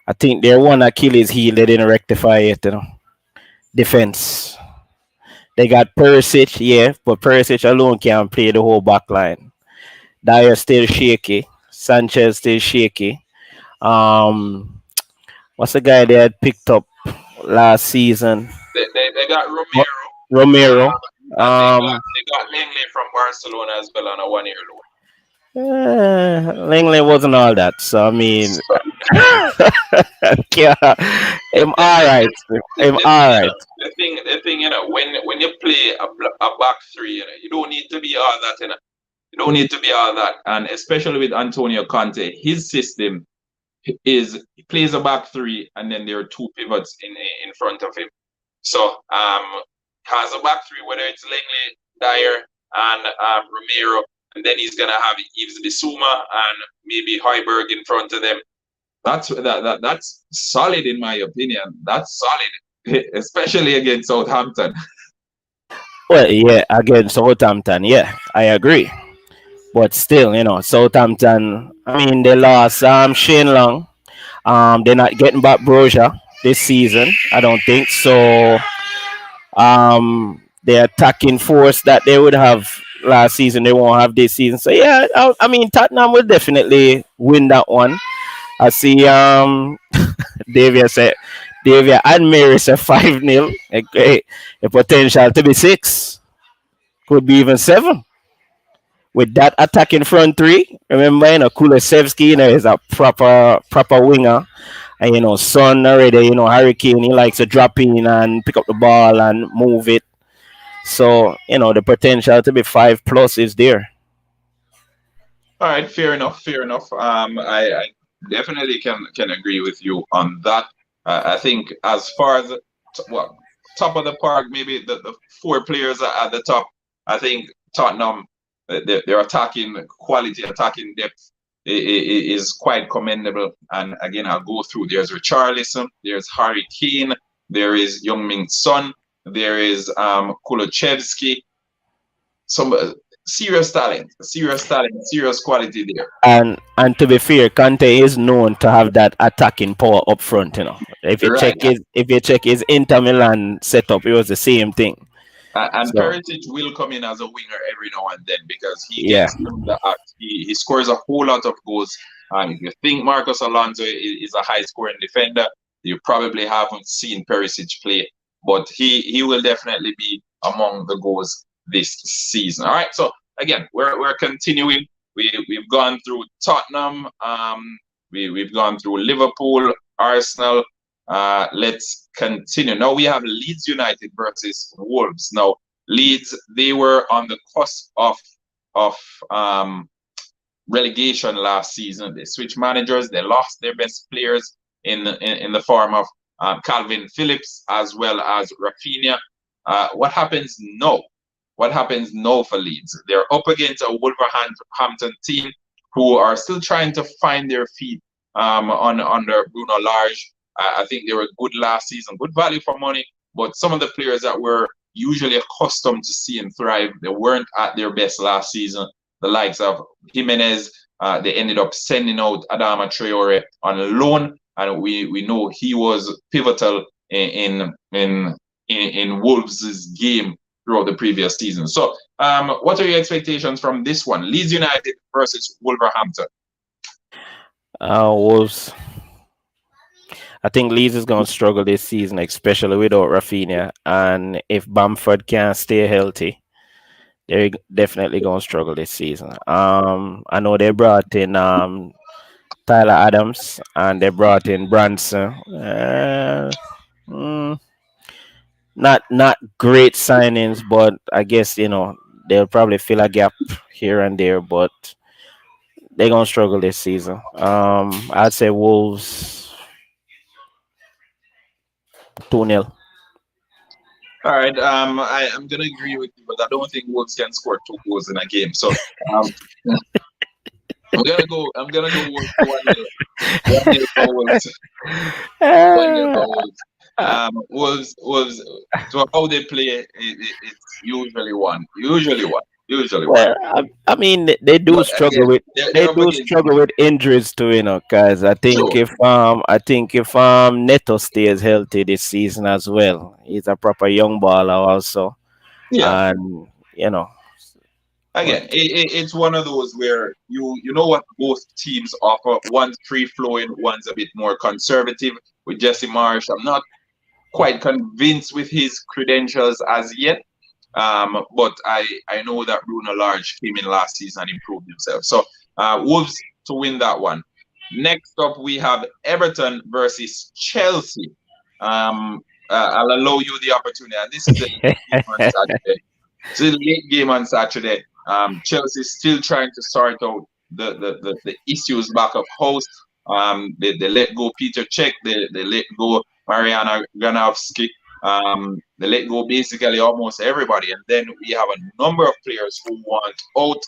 I think their one Achilles heel they didn't rectify it. defense. They got Perisic, yeah, but Perisic alone can't play the whole back line. Dyer still shaky. Sanchez still shaky. Um, what's the guy they had picked up last season? They got Romero. Romero. And they got Langley from Barcelona as well on a 1 year loan. Langley wasn't all that, so I mean, yeah, I'm all right. I'm all right. The thing, when you play a back three, you don't need to be all that, You don't need to be all that, and especially with Antonio Conte, his system is he plays a back three, and then there are two pivots in front of him. So has a back three, whether it's Langley, Dyer, and Romero, and then he's gonna have Yves Bissouma and maybe Højbjerg in front of them. That's solid in my opinion. That's solid, especially against Southampton. Well, yeah, against Southampton, yeah, I agree. But still, Southampton. I mean, they lost Shane Long. They're not getting back Broja this season. I don't think so. The attacking force that they would have last season, they won't have this season. So yeah, I mean, Tottenham will definitely win that one. I see. Davia and Mary say 5-0. Okay, the potential to be 6, could be even 7. With that attacking front three, remember, Kulusevski, is a proper winger. And Son already, Harry Kane, he likes to drop in and pick up the ball and move it. So, the potential to be 5+ is there. All right, fair enough. I definitely can agree with you on that. I think as far as top of the park, maybe the 4 players at the top. I think Tottenham, their attacking quality, attacking depth is quite commendable. And again, I'll go through. There's Richarlison, there's Harry Kane, there is Young-Min Son, there is Kulusevski. Some serious talent, serious quality there. And to be fair, Kante is known to have that attacking power up front. If you check his Inter Milan setup, it was the same thing. And Perisic will come in as a winger every now and then because he gets the act. He scores a whole lot of goals. If you think Marcos Alonso is a high-scoring defender, you probably haven't seen Perisic play, but he will definitely be among the goals this season. All right, so again, we're continuing. We've gone through Tottenham. We've gone through Liverpool, Arsenal. Let's continue. Now we have Leeds United versus Wolves. Now Leeds, they were on the cusp of relegation last season. They switched managers. They lost their best players in the form of Calvin Phillips as well as Rafinha. What happens now? What happens now for Leeds? They're up against a Wolverhampton team who are still trying to find their feet under Bruno Lage. I think they were good last season, good value for money, but some of the players that we're usually accustomed to seeing thrive, they weren't at their best last season. The likes of Jimenez, they ended up sending out Adama Traore on loan, and we know he was pivotal in Wolves' game throughout the previous season. So, what are your expectations from this one? Leeds United versus Wolverhampton. Wolves. I think Leeds is going to struggle this season, especially without Rafinha. And if Bamford can't stay healthy, they're definitely going to struggle this season. I know they brought in Tyler Adams and they brought in Branson. Not great signings, but I guess they'll probably fill a gap here and there. But they're going to struggle this season. I'd say Wolves 2-0. All right, I'm gonna agree with you, but I don't think Wolves can score 2 goals in a game. So I'm gonna go Wolves 1-0. 1-0 for Wolves. 1-0 for Wolves. Wolves. So how they play, it's usually one. Usually one. Well, I mean, they do But struggle again, with they're up against injuries too, Because sure. I think if Neto stays healthy this season as well, he's a proper young baller also, Yeah. and you know, but Again, it's one of those where you know what both teams offer. One's free flowing, one's a bit more conservative. With Jesse Marsh, I'm not quite convinced with his credentials as yet. But I know that Bruno Large came in last season and improved himself. So Wolves to win that one. Next up, we have Everton versus Chelsea. I'll allow you the opportunity, and this is the game on Saturday. It's a late game on Saturday. Chelsea is still trying to sort out the issues back of house. They let go Peter Cech. They let go Mariana Granovsky. They let go basically almost everybody. And then we have a number of players who want out.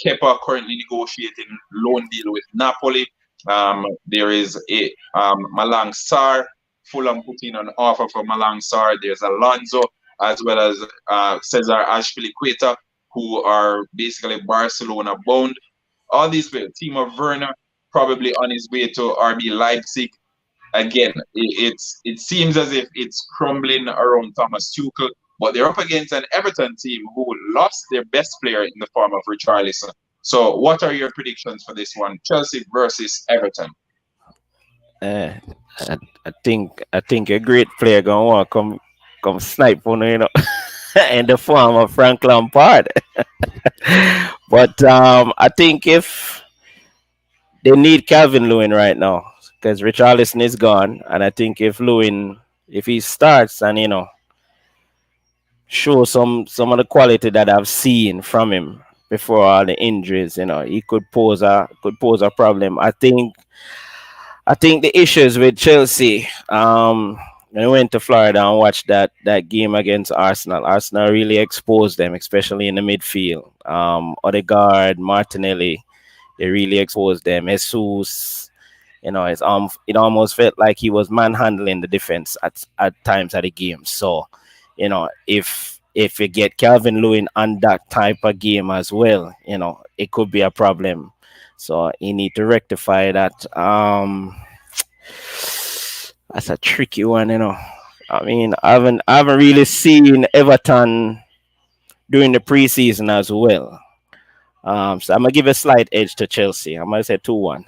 Kepa currently negotiating loan deal with Napoli. There is a Malang Sarr. Fulham putting an offer for Malang Sarr. There's Alonso as well as Cesar Azpilicueta, who are basically Barcelona bound. All these players, Timo Werner, probably on his way to RB Leipzig. Again, it seems as if it's crumbling around Thomas Tuchel, but they're up against an Everton team who lost their best player in the form of Richarlison. So, what are your predictions for this one? Chelsea versus Everton. uh, I think a great player gonna want come snipe on in the form of Frank Lampard. But I think if they need Calvin Lewin right now because Richarlison is gone, and I think if Lewin, if he starts and show some of the quality that I've seen from him before all the injuries, he could pose a problem. I think the issues with Chelsea. When I went to Florida and watched that game against Arsenal. Arsenal really exposed them, especially in the midfield. Odegaard, Martinelli, they really exposed them. Jesus, it almost felt like he was manhandling the defense at times of the game. So, if you get Calvin Lewin on that type of game as well, it could be a problem. So you need to rectify that. That's a tricky one. I mean, I haven't really seen Everton during the preseason as well. So I'm gonna give a slight edge to Chelsea. I'm gonna say 2-1.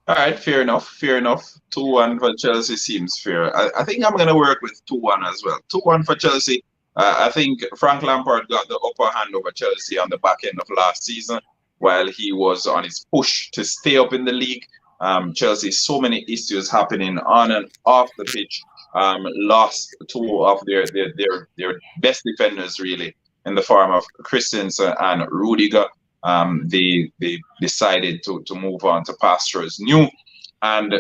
All right, fair enough. Fair enough. 2-1 for Chelsea seems fair. I think I'm going to work with 2-1 as well. 2-1 for Chelsea. I think Frank Lampard got the upper hand over Chelsea on the back end of last season while he was on his push to stay up in the league. Chelsea, so many issues happening on and off the pitch. Lost two of their best defenders, really, in the form of Christensen and Rudiger. They decided to move on to pastures new, and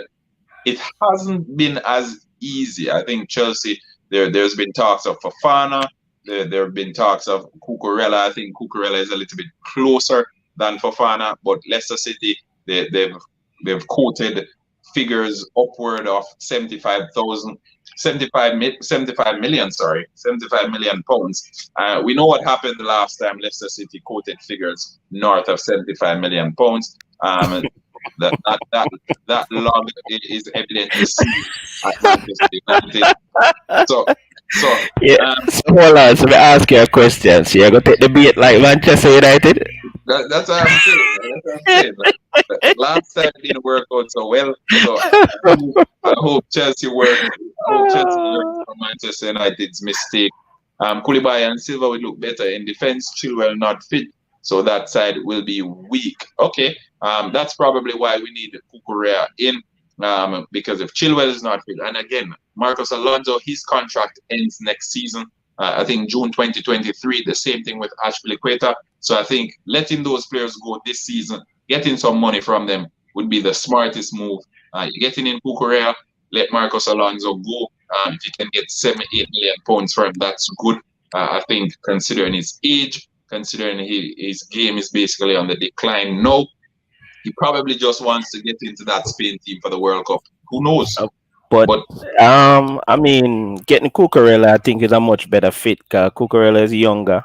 it hasn't been as easy. I think Chelsea, there's been talks of Fofana, there have been talks of Cucurella. I think Cucurella is a little bit closer than Fofana, but Leicester City, they've quoted figures upward of 75 million pounds. We know what happened the last time Leicester City quoted figures north of 75 million pounds. That log is evidently seen at Manchester United. So Yeah. So hold on. So let me ask you a question. So you're gonna take the beat like Manchester United? that's what I'm saying. That's what I'm saying. Last time it didn't work out so well. So I hope Chelsea work. I hope Chelsea learn from Manchester United's mistake. Koulibaly and Silva will look better in defense. Chilwell not fit, so that side will be weak. Okay, that's probably why we need Cucurella in. Because if Chilwell is not fit, and again, Marcos Alonso, his contract ends next season. I think June 2023. The same thing with Azpilicueta. So I think letting those players go this season, getting some money from them would be the smartest move. Getting in Cucurella, let Marcos Alonso go. If you can get 7-8 million pounds for him, that's good. I think considering his age, considering his game is basically on the decline now, he probably just wants to get into that Spain team for the World Cup. Who knows? But But I mean, getting Cucurella, I think, is a much better fit. Cause Cucurella is younger.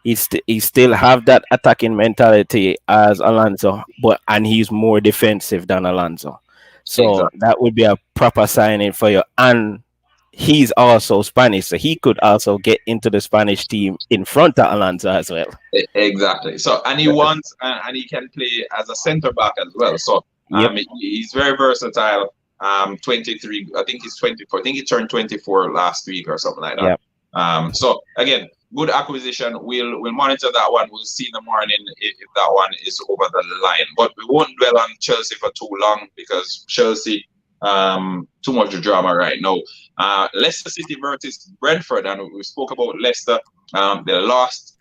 He still have that attacking mentality as Alonso, and he's more defensive than Alonso. So exactly. that would be a proper signing for you. And he's also Spanish, so he could also get into the Spanish team in front of Alonso as well. Exactly. So, and he wants, and he can play as a center back as well. So, Yep. he's very versatile. 23. I think he's 24. I think he turned 24 last week or something like that. Yep. So again, good acquisition. We'll monitor that one. We'll see in the morning if that one is over the line. But we won't dwell on Chelsea for too long because Chelsea, too much drama right now. Leicester City versus Brentford, and we spoke about Leicester. They lost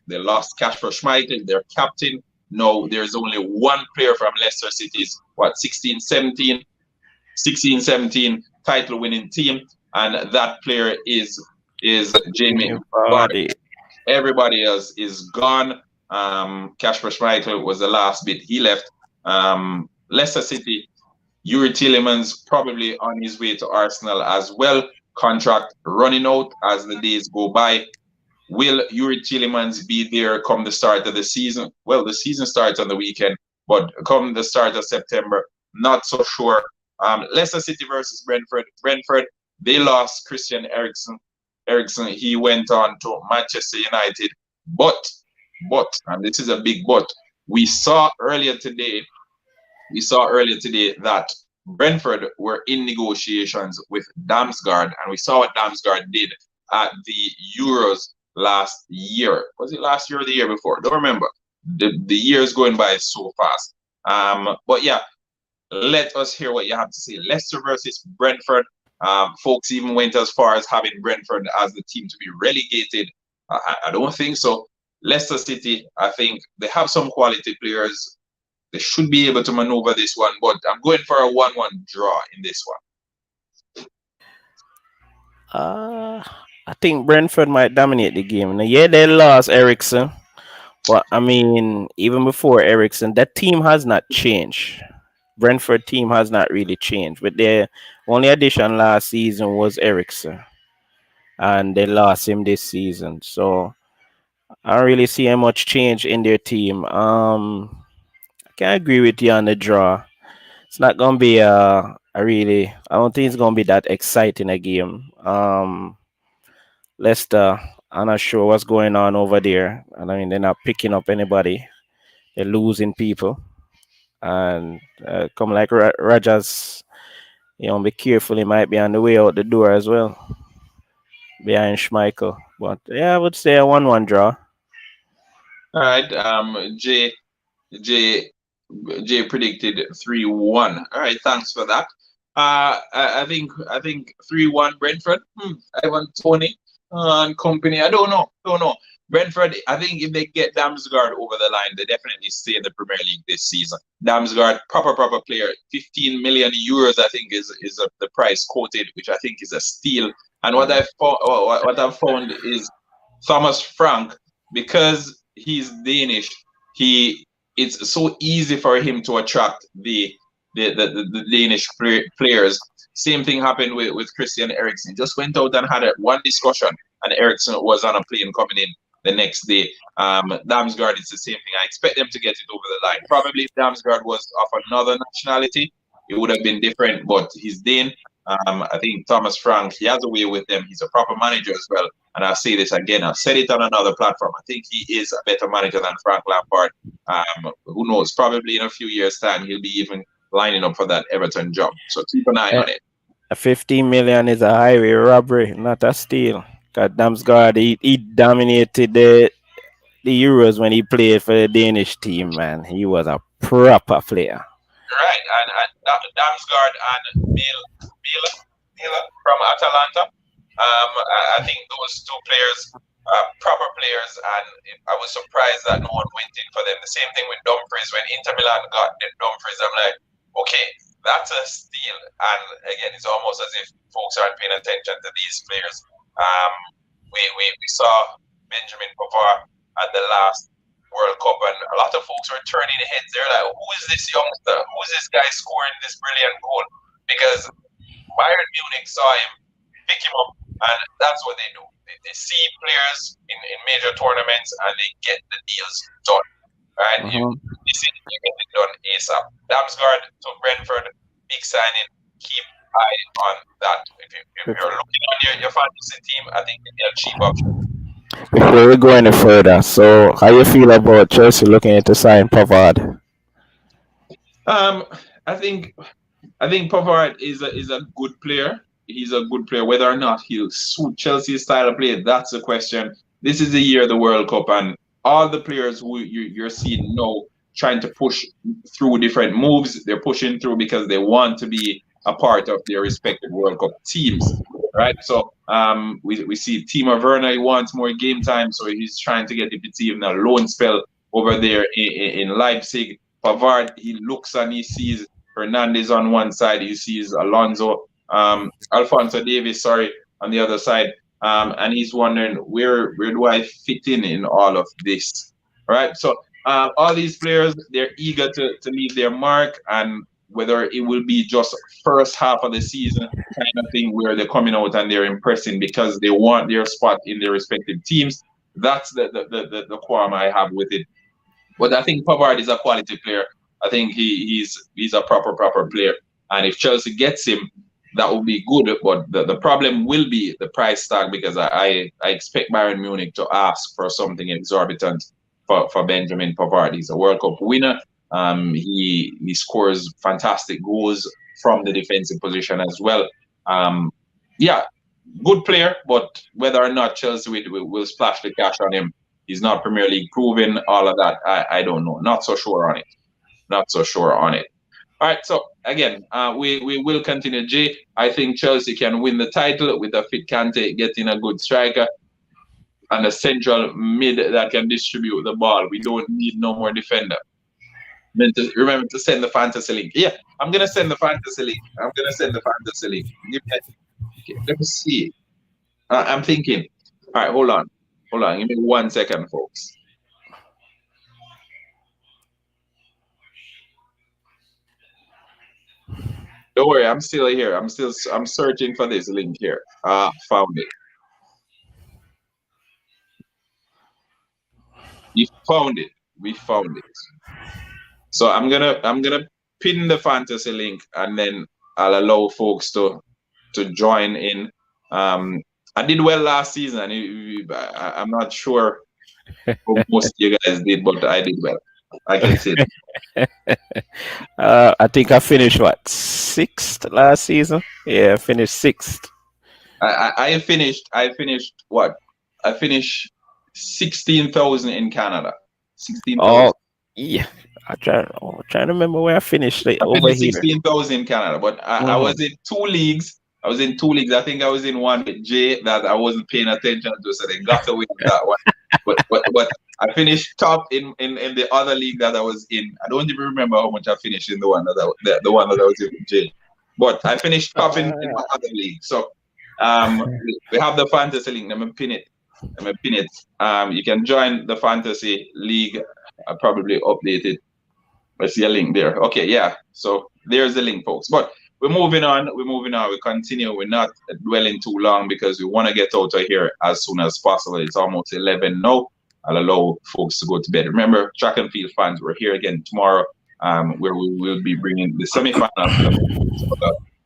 Kasper Schmeichel, their captain. No, there's only one player from Leicester City's 16, 17 title winning team, and that player is Jamie Vardy. Everybody else is gone. Kasper Schmeichel was the last bit he left. Leicester City, Yuri Tillemans probably on his way to Arsenal as well. Contract running out as the days go by. Will Yuri Tillemans be there come the start of the season? Well, the season starts on the weekend, but come the start of September, not so sure. Leicester City versus Brentford. Brentford, they lost Christian Eriksen, he went on to Manchester United. But, and this is a big but, we saw earlier today that Brentford were in negotiations with Damsgaard, and we saw what Damsgaard did at the Euros last year. Was it last year or the year before? Don't remember. The year is going by so fast. But yeah, let us hear what you have to say. Leicester versus Brentford. Folks even went as far as having Brentford as the team to be relegated. I don't think so. Leicester City, I think they have some quality players. They should be able to maneuver this one, but I'm going for a 1-1 draw in this one. I think Brentford might dominate the game. Now, yeah, they lost Ericsson, but I mean, even before Ericsson, that team has not changed. Brentford team has not really changed, but their only addition last season was Ericsson, and they lost him this season. So I don't really see much change in their team. I can agree with you on the draw. It's not gonna be a really. I don't think it's gonna be that exciting a game. Leicester, I'm not sure what's going on over there. And I mean, they're not picking up anybody. They're losing people, and come like Rogers. Be careful. He might be on the way out the door as well, behind Schmeichel. But yeah, I would say a 1-1 draw. All right. Jay predicted 3-1. All right, thanks for that. I think 3-1 Brentford. Ivan Tony and company. I don't know. Brentford, I think if they get Damsgaard over the line, they definitely stay in the Premier League this season. Damsgaard, proper player. 15 million euros, I think, is the price quoted, which I think is a steal. And what I've found is Thomas Frank, because he's Danish, it's so easy for him to attract the Danish players. Same thing happened with Christian Eriksen. Just went out and had one discussion, and Eriksen was on a plane coming in the next day. Damsgaard, it's the same thing. I expect them to get it over the line. Probably if Damsgaard was of another nationality, it would have been different, but he's Dane. I think Thomas Frank, he has a way with them. He's a proper manager as well. And I'll say this again, I've said it on another platform. I think he is a better manager than Frank Lampard. Who knows? Probably in a few years' time, he'll be even lining up for that Everton job. So keep an eye on it. A 15 million is a highway robbery, not a steal. God Damsgaard, he dominated the Euros when he played for the Danish team, man. He was a proper player. Right, and Damsgaard and Mila from Atalanta. I think those two players are proper players, and I was surprised that no one went in for them. The same thing with Dumfries. When Inter Milan got Dumfries, I'm like, okay, that's a steal. And again, it's almost as if folks aren't paying attention to these players. We saw Benjamin Pavard at the last World Cup, and a lot of folks were turning heads. They're like, who is this youngster? Who is this guy scoring this brilliant goal? Because Bayern Munich saw him, pick him up, and that's what they do. They see players in major tournaments and they get the deals done. Right? You get it done ASAP. Damsgaard to Brentford, big signing. Keep eye on that. If you're looking on your fantasy team, I think they're cheap option. Before we go any further, so how you feel about Chelsea looking to sign Pavard? I think Pavard is a good player. He's a good player. Whether or not he'll suit Chelsea's style of play, that's the question. This is the year of the World Cup, and all the players who you're seeing now trying to push through different moves, they're pushing through because they want to be a part of their respective World Cup teams, right? So we see Timo Werner, he wants more game time, so he's trying to get the team a loan spell over there in Leipzig. Pavard, he looks and he sees Hernandez on one side, he sees Alphonso Davies, on the other side, and he's wondering where do I fit in all of this, right? So all these players, they're eager to leave their mark, and whether it will be just first half of the season kind of thing where they're coming out and they're impressing because they want their spot in their respective teams, that's the qualm I have with it. But I think Pavard is a quality player. I think he's a proper player. And if Chelsea gets him, that will be good. But the problem will be the price tag, because I expect Bayern Munich to ask for something exorbitant for Benjamin Pavard. He's a World Cup winner. He scores fantastic goals from the defensive position as well. Good player, but whether or not Chelsea will splash the cash on him, he's not Premier League proven, all of that, I don't know. Not so sure on it. All right, so again, we will continue. Jay, I think Chelsea can win the title with a fit Kante, getting a good striker and a central mid that can distribute the ball. We don't need no more defender. Remember to send the fantasy link. Yeah, I'm going to send the fantasy link. Let me see. I'm thinking. All right, hold on. Give me 1 second, folks. Don't worry, I'm still here. I'm searching for this link here. Found it. We found it. So I'm gonna pin the fantasy link, and then I'll allow folks to join in. I did well last season. I'm not sure how most of you guys did, but I did well. I can say that. I think I finished sixth last season. Yeah, I finished sixth. I finished what? I finished 16,000 in Canada. 16,000. Oh, yeah. I'm trying to remember where I finished over here. 16,000 in Canada, but I was in two leagues. I think I was in one with Jay that I wasn't paying attention to, so they got away with that one. But I finished top in the other league that I was in. I don't even remember how much I finished in the one that I was in with Jay. But I finished top in my other league. So we have the fantasy link. I'm gonna pin it. You can join the fantasy league. I'll probably update it. I see a link there. Okay, yeah. So there's the link, folks. But we're moving on. We continue. We're not dwelling too long because we want to get out of here as soon as possible. It's almost 11 now. I'll allow folks to go to bed. Remember, track and field fans, we're here again tomorrow, where we will be bringing the semifinals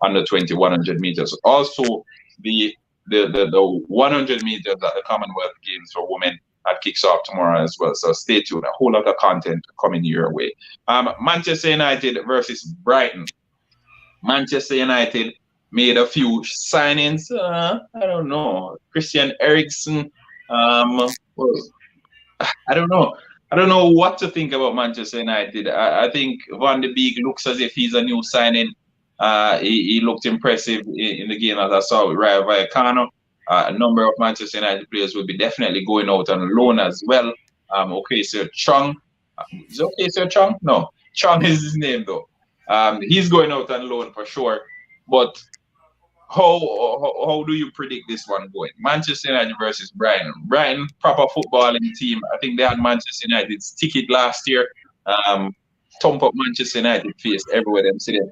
under 20 100 meters. Also, the 100 meters at the Commonwealth Games for women that kicks off tomorrow as well. So stay tuned. A whole lot of content coming your way. Manchester United versus Brighton. Manchester United made a few signings. I don't know. Christian Eriksen. I don't know. I don't know what to think about Manchester United. I think Van de Beek looks as if he's a new signing. He looked impressive in the game that I saw with Rayo Vallecano. A number of Manchester United players will be definitely going out on loan as well. Sir Chung. Is it Sir Chung? No. Chung is his name though. He's going out on loan for sure. But how do you predict this one going? Manchester United versus Brighton. Brighton, proper footballing team. I think they had Manchester United's ticket last year. Thump up Manchester United face everywhere them sitting.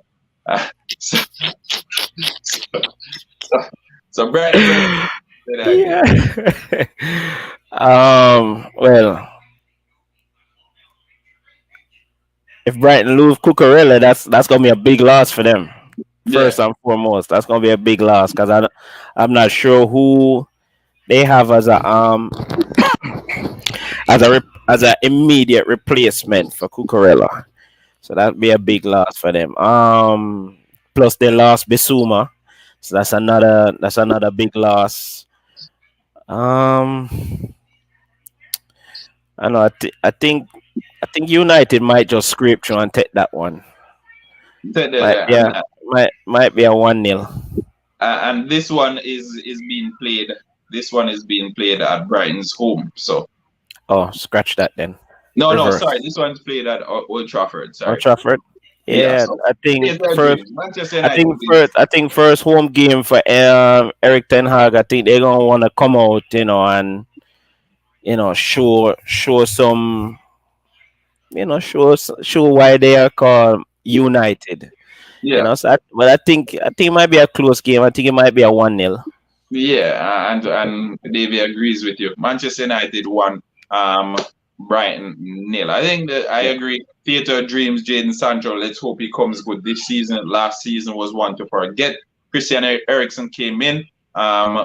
So Brighton. Yeah. Well, if Brighton lose Cucurella, that's gonna be a big loss for them. Yeah. First and foremost, that's gonna be a big loss because I'm not sure who they have as a immediate replacement for Cucurella. So that'd be a big loss for them. Plus they lost Bissouma, so that's another big loss. Um, I know. I think United might just scrape through and take that one. Might And, yeah, might be a 1-0. and this one is being played. This one is being played at Brighton's home. So Oh, scratch that then. no, Reverse. sorry. This one's played at Old Trafford. Old Sorry. Trafford. Yeah. Yeah, So I think theater first. dreams. Manchester I United. think first. I think first home game for Eric Ten Hag. I think they're gonna want to come out, and show some, show why they are called United. Yeah. But I think it might be a close game. I think it might be a 1-0. Yeah, and Davey agrees with you. Manchester United won, Brighton nil. I think that I Yeah. agree. Theatre dreams, Jaden Sancho. Let's hope he comes good this season. Last season was one to forget. Christian Eriksen came in.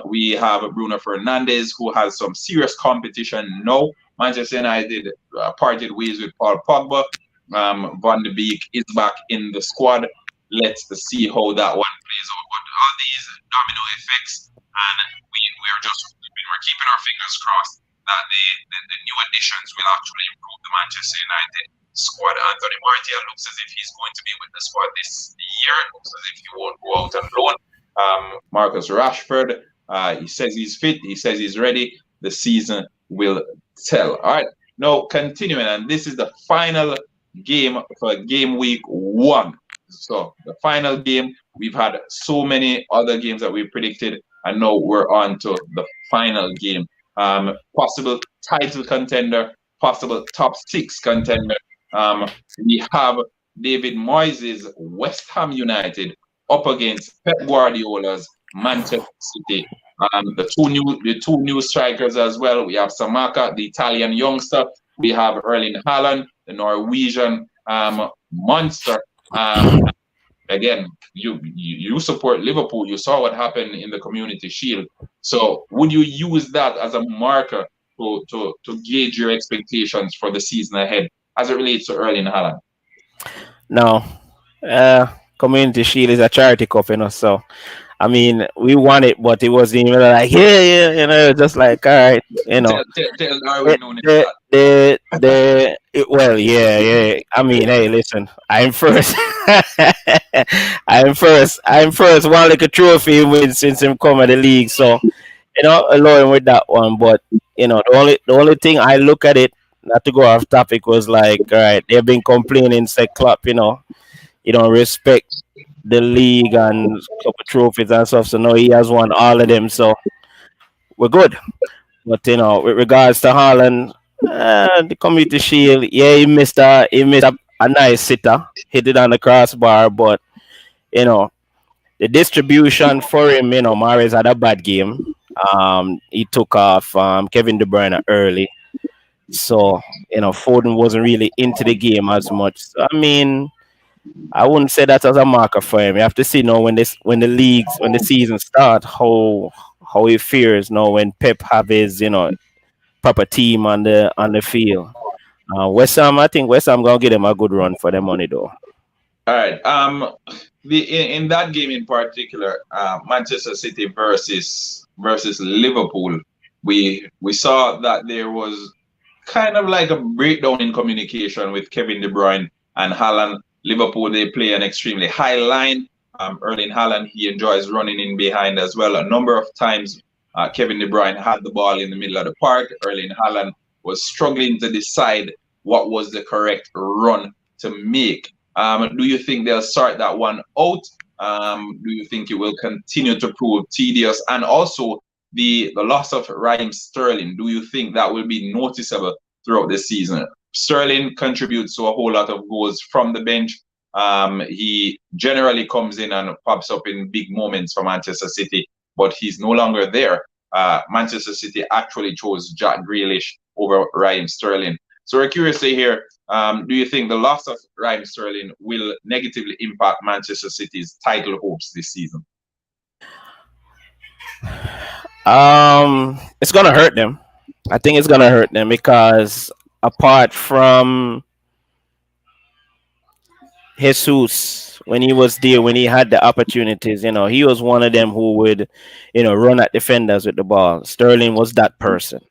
We have Bruno Fernandes, who has some serious competition now. Manchester United parted ways with Paul Pogba. Van de Beek is back in the squad. Let's see how that one plays out. But all these domino effects, and we're keeping our fingers crossed that the new additions will actually improve the Manchester United squad. Anthony Martial looks as if he's going to be with the squad this year. It looks as if he won't go out on loan. Marcus Rashford, he says he's fit. He says he's ready. The season will tell. All right. Now continuing, and this is the final game for game week 1. So the final game. We've had so many other games that we predicted, and now we're on to the final game. Possible title contender, possible top 6 contender. We have David Moyes' West Ham United up against Pep Guardiola's Manchester City. The two new strikers as well. We have Samaka, the Italian youngster. We have Erling Haaland, the Norwegian monster. Again, you support Liverpool. You saw what happened in the Community Shield. So would you use that as a marker to gauge your expectations for the season ahead as it relates to Erling Haaland? No. Community Shield is a charity cup, so I mean, we won it, but it wasn't even like, just like, all right, Tell Darwin Núñez well, yeah. I mean, hey, listen, I'm first. I'm first. One like a trophy win since him come in the league, so alone with that one. But the only thing I look at it, not to go off topic, was like, all right, they've been complaining, say, Klopp, you don't respect the league and couple trophies and stuff. So no, he has won all of them, so we're good. But with regards to Haaland, the Community Shield, yeah, he missed a nice sitter, hit it on the crossbar, but the distribution for him, Mahrez had a bad game. He took off Kevin De Bruyne early, so Foden wasn't really into the game as much. So, I mean, I wouldn't say that as a marker for him. You have to see when the season starts, how he fears when Pep have his proper team on the field. West Ham, I think West Ham gonna give them a good run for their money though. All right. In that game in particular, Manchester City versus Liverpool, we saw that there was kind of like a breakdown in communication with Kevin De Bruyne and Haaland. Liverpool, they play an extremely high line. Erling Haaland, he enjoys running in behind as well. A number of times, Kevin De Bruyne had the ball in the middle of the park. Erling Haaland was struggling to decide what was the correct run to make. Do you think they'll sort that one out? Do you think it will continue to prove tedious? And also the loss of Raheem Sterling, do you think that will be noticeable throughout the season? Sterling contributes to a whole lot of goals from the bench. He generally comes in and pops up in big moments for Manchester City, but he's no longer there. Manchester City actually chose Jack Grealish over Raheem Sterling. So we're curious to hear, do you think the loss of Raheem Sterling will negatively impact Manchester City's title hopes this season? It's gonna hurt them. I think it's gonna hurt them because apart from Jesus, when he was there, when he had the opportunities, he was one of them who would, run at defenders with the ball. Sterling was that person.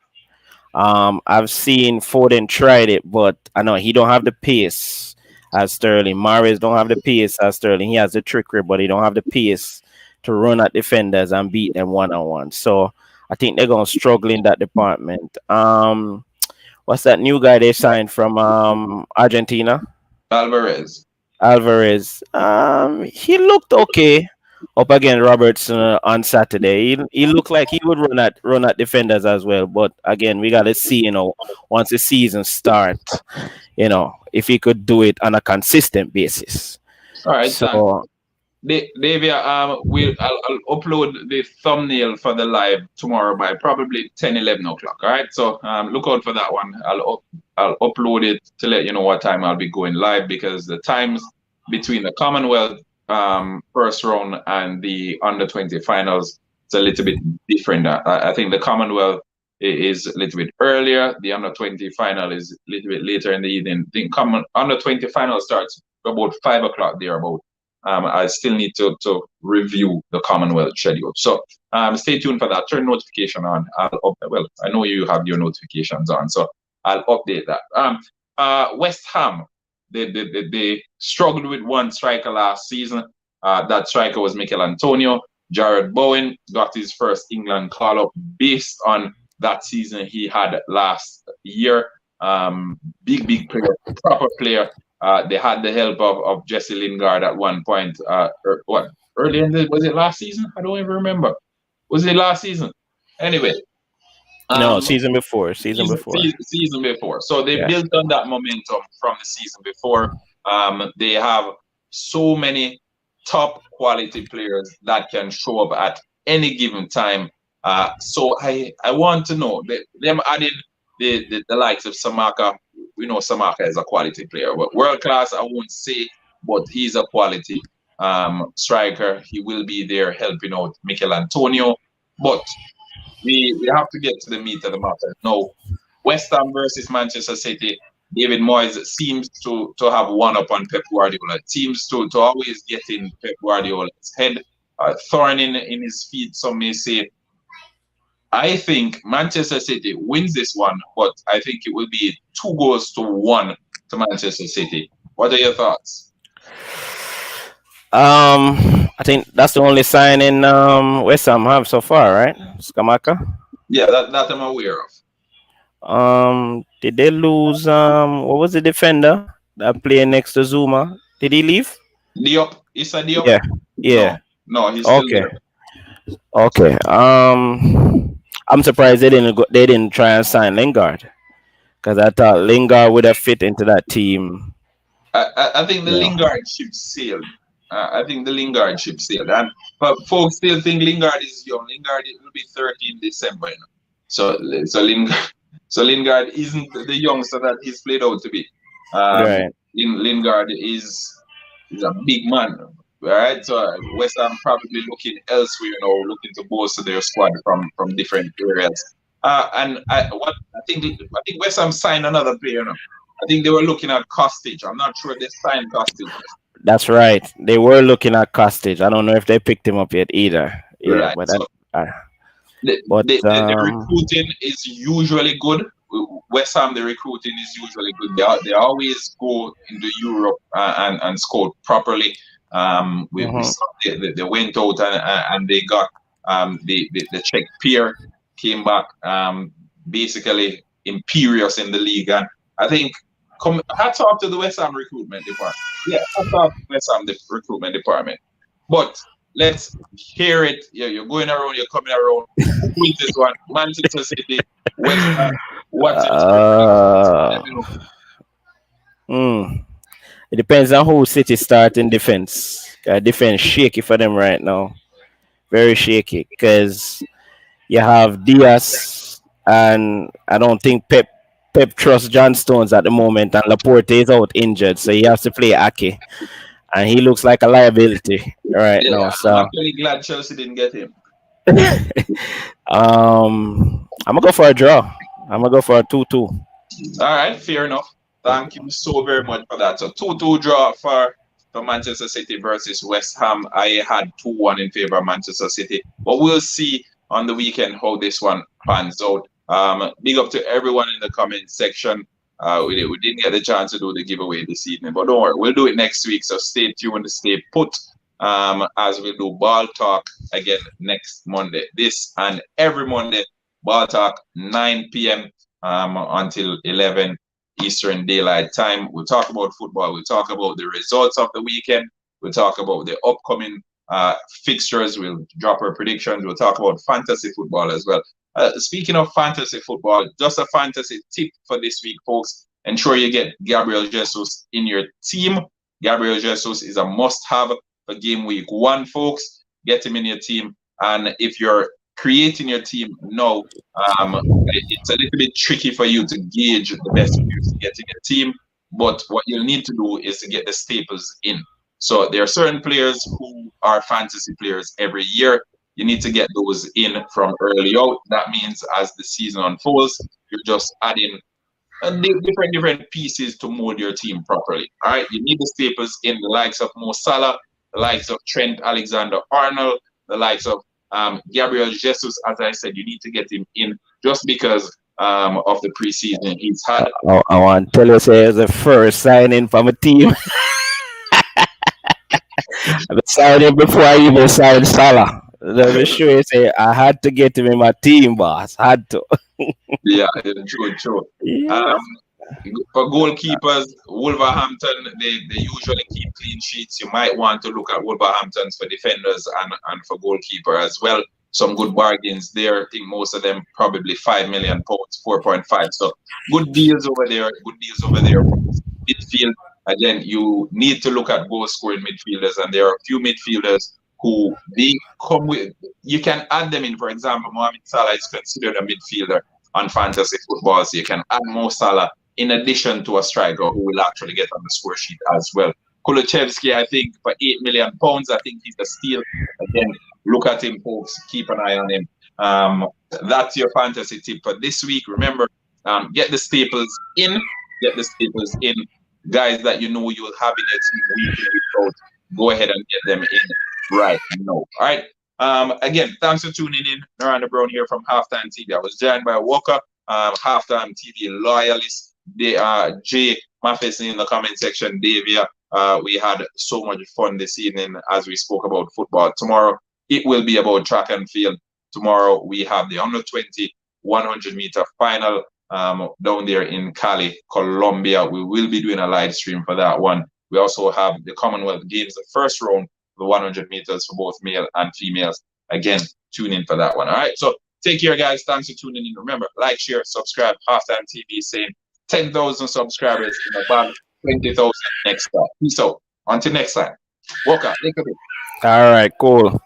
I've seen Foden tried it, but I know he don't have the pace as Sterling. Mahrez don't have the pace as Sterling. He has the trickery, but he don't have the pace to run at defenders and beat them one-on-one. So I think they're gonna struggle in that department. What's that new guy they signed from Argentina? Alvarez. He looked okay up against Robertson on Saturday. He looked like he would run at defenders as well. But again, we gotta see, once the season starts, if he could do it on a consistent basis. All right, so Davia, I'll upload the thumbnail for the live tomorrow by probably 10-11 o'clock. All right, so look out for that one. I'll upload it to let you know what time I'll be going live, because the times between the Commonwealth first round and the under-20 finals, it's a little bit different. I think the Commonwealth is a little bit earlier. The under-20 final is a little bit later in the evening. The under-20 final starts about 5 o'clock thereabout. I still need to review the Commonwealth schedule. So stay tuned for that. Turn notification on. Well, I know you have your notifications on, so I'll update that. West Ham, they struggled with one striker last season. That striker was Mikel Antonio. Jared Bowen got his first England call-up based on that season he had last year. Big player, proper player. They had the help of Jesse Lingard at one point. Early in was it last season? I don't even remember. Was it last season? Anyway. No, season before. Season before. So they built on that momentum from the season before. They have so many top quality players that can show up at any given time. So I want to know, them adding the likes of Samaka. We know Samaka is a quality player, but world class I won't say, but he's a quality striker. He will be there helping out Mikel Antonio. But we have to get to the meat of the matter. Now, West Ham versus Manchester City, David Moyes seems to have one up on Pep Guardiola. Seems to always get in Pep Guardiola's head, thorn in his feet, some may say. I think Manchester City wins this one, but I think it will be 2-1 to Manchester City. What are your thoughts? I think that's the only signing West Ham have so far, right? Skamaka? Yeah, that I'm aware of. Did they lose what was the defender that played next to Zuma? Did he leave? Diop. Issa Diop? Yeah. No, he's still there. Okay. I'm surprised they didn't try and sign Lingard, because I thought Lingard would have fit into that team. I think the Lingard ship sailed. But folks still think Lingard is young. Lingard will be 30 in December. So Lingard isn't the youngster that he's played out to be. Right. Lingard is a big man. Right, so West Ham probably looking elsewhere, looking to bolster their squad from different areas. And I think West Ham signed another player. I think they were looking at Kostic. I'm not sure they signed Kostic. That's right. They were looking at Kostic. I don't know if they picked him up yet either. Yeah, right. But So the recruiting is usually good. West Ham, the recruiting is usually good. They always go into Europe and scout properly. We saw they went out and they got the Czech peer came back basically imperious in the league, and I think hats off to the West Ham recruitment department. Yeah, hats off to the West Ham recruitment department. But let's hear it. Yeah, you're going around, you're coming around. Who wins this one? Manchester City, West Ham. What's it? It depends on who City start in defense. Defense shaky for them right now. Very shaky because you have Diaz, and I don't think Pep trusts John Stones at the moment, and Laporte is out injured, so he has to play Ake, and he looks like a liability right now. Yeah, I'm So actually glad Chelsea didn't get him. I'm gonna go for a draw. I'm gonna go for a 2-2. All right, fair enough. Thank you so very much for that. So 2-2 draw for Manchester City versus West Ham. I had 2-1 in favor of Manchester City, but we'll see on the weekend how this one pans out. Big up to everyone in the comment section. We didn't get the chance to do the giveaway this evening, but don't worry, we'll do it next week. So stay tuned, stay put. As we do Ball Talk again next Monday. This and every Monday, Ball Talk 9 p.m. Until 11 Eastern Daylight Time. We'll talk about football. We'll talk about the results of the weekend. We'll talk about the upcoming fixtures. We'll drop our predictions. We'll talk about fantasy football as well. Speaking of fantasy football, just a fantasy tip for this week, folks. Ensure you get Gabriel Jesus in your team. Gabriel Jesus is a must-have for game week 1, folks. Get him in your team. And if you're creating your team now, it's a little bit tricky for you to gauge the best players to get in your team. But what you'll need to do is to get the staples in. So there are certain players who are fantasy players every year. You need to get those in from early out. That means as the season unfolds, you're just adding different pieces to mold your team properly. All right, you need the staples in, the likes of Mo Salah, the likes of Trent Alexander-Arnold, the likes of Gabriel Jesus. As I said, you need to get him in just because of the preseason he's had. I want to tell you, say it's the first signing for my team. I've been signing before I even signed Salah. Let me show you, say I had to get him in my team, boss. Had to. Yeah, true. Yeah. For goalkeepers, Wolverhampton, they usually keep clean sheets. You might want to look at Wolverhampton's for defenders and for goalkeeper as well. Some good bargains there. I think most of them probably £5 million, 4.5. So good deals over there. Midfield, again, you need to look at goal scoring midfielders, and there are a few midfielders who they come with. You can add them in. For example, Mohamed Salah is considered a midfielder on fantasy football, so you can add Mo Salah in addition to a striker who will actually get on the score sheet as well. Kulusevski, I think, for £8 million, I think he's a steal. Again, look at him, folks. Keep an eye on him. That's your fantasy tip for this week. Remember, get the staples in. Guys that you know you'll have in your team week in, week out. Go ahead and get them in right now. All right. Again, thanks for tuning in. Miranda Brown here from Halftime TV. I was joined by Walker, Halftime TV loyalist. Jay Matheson in the comment section. Davia, we had so much fun this evening as we spoke about football. Tomorrow, it will be about track and field. Tomorrow, we have the under 20 100-meter final down there in Cali, Colombia. We will be doing a live stream for that one. We also have the Commonwealth Games, the first round, the 100 meters for both male and females. Again, tune in for that one. All right. So take care, guys. Thanks for tuning in. Remember, like, share, subscribe. Halftime TV saying 10,000 subscribers in about 20,000 next time. Peace out. Until next time. Walker, take a bit. All right, cool.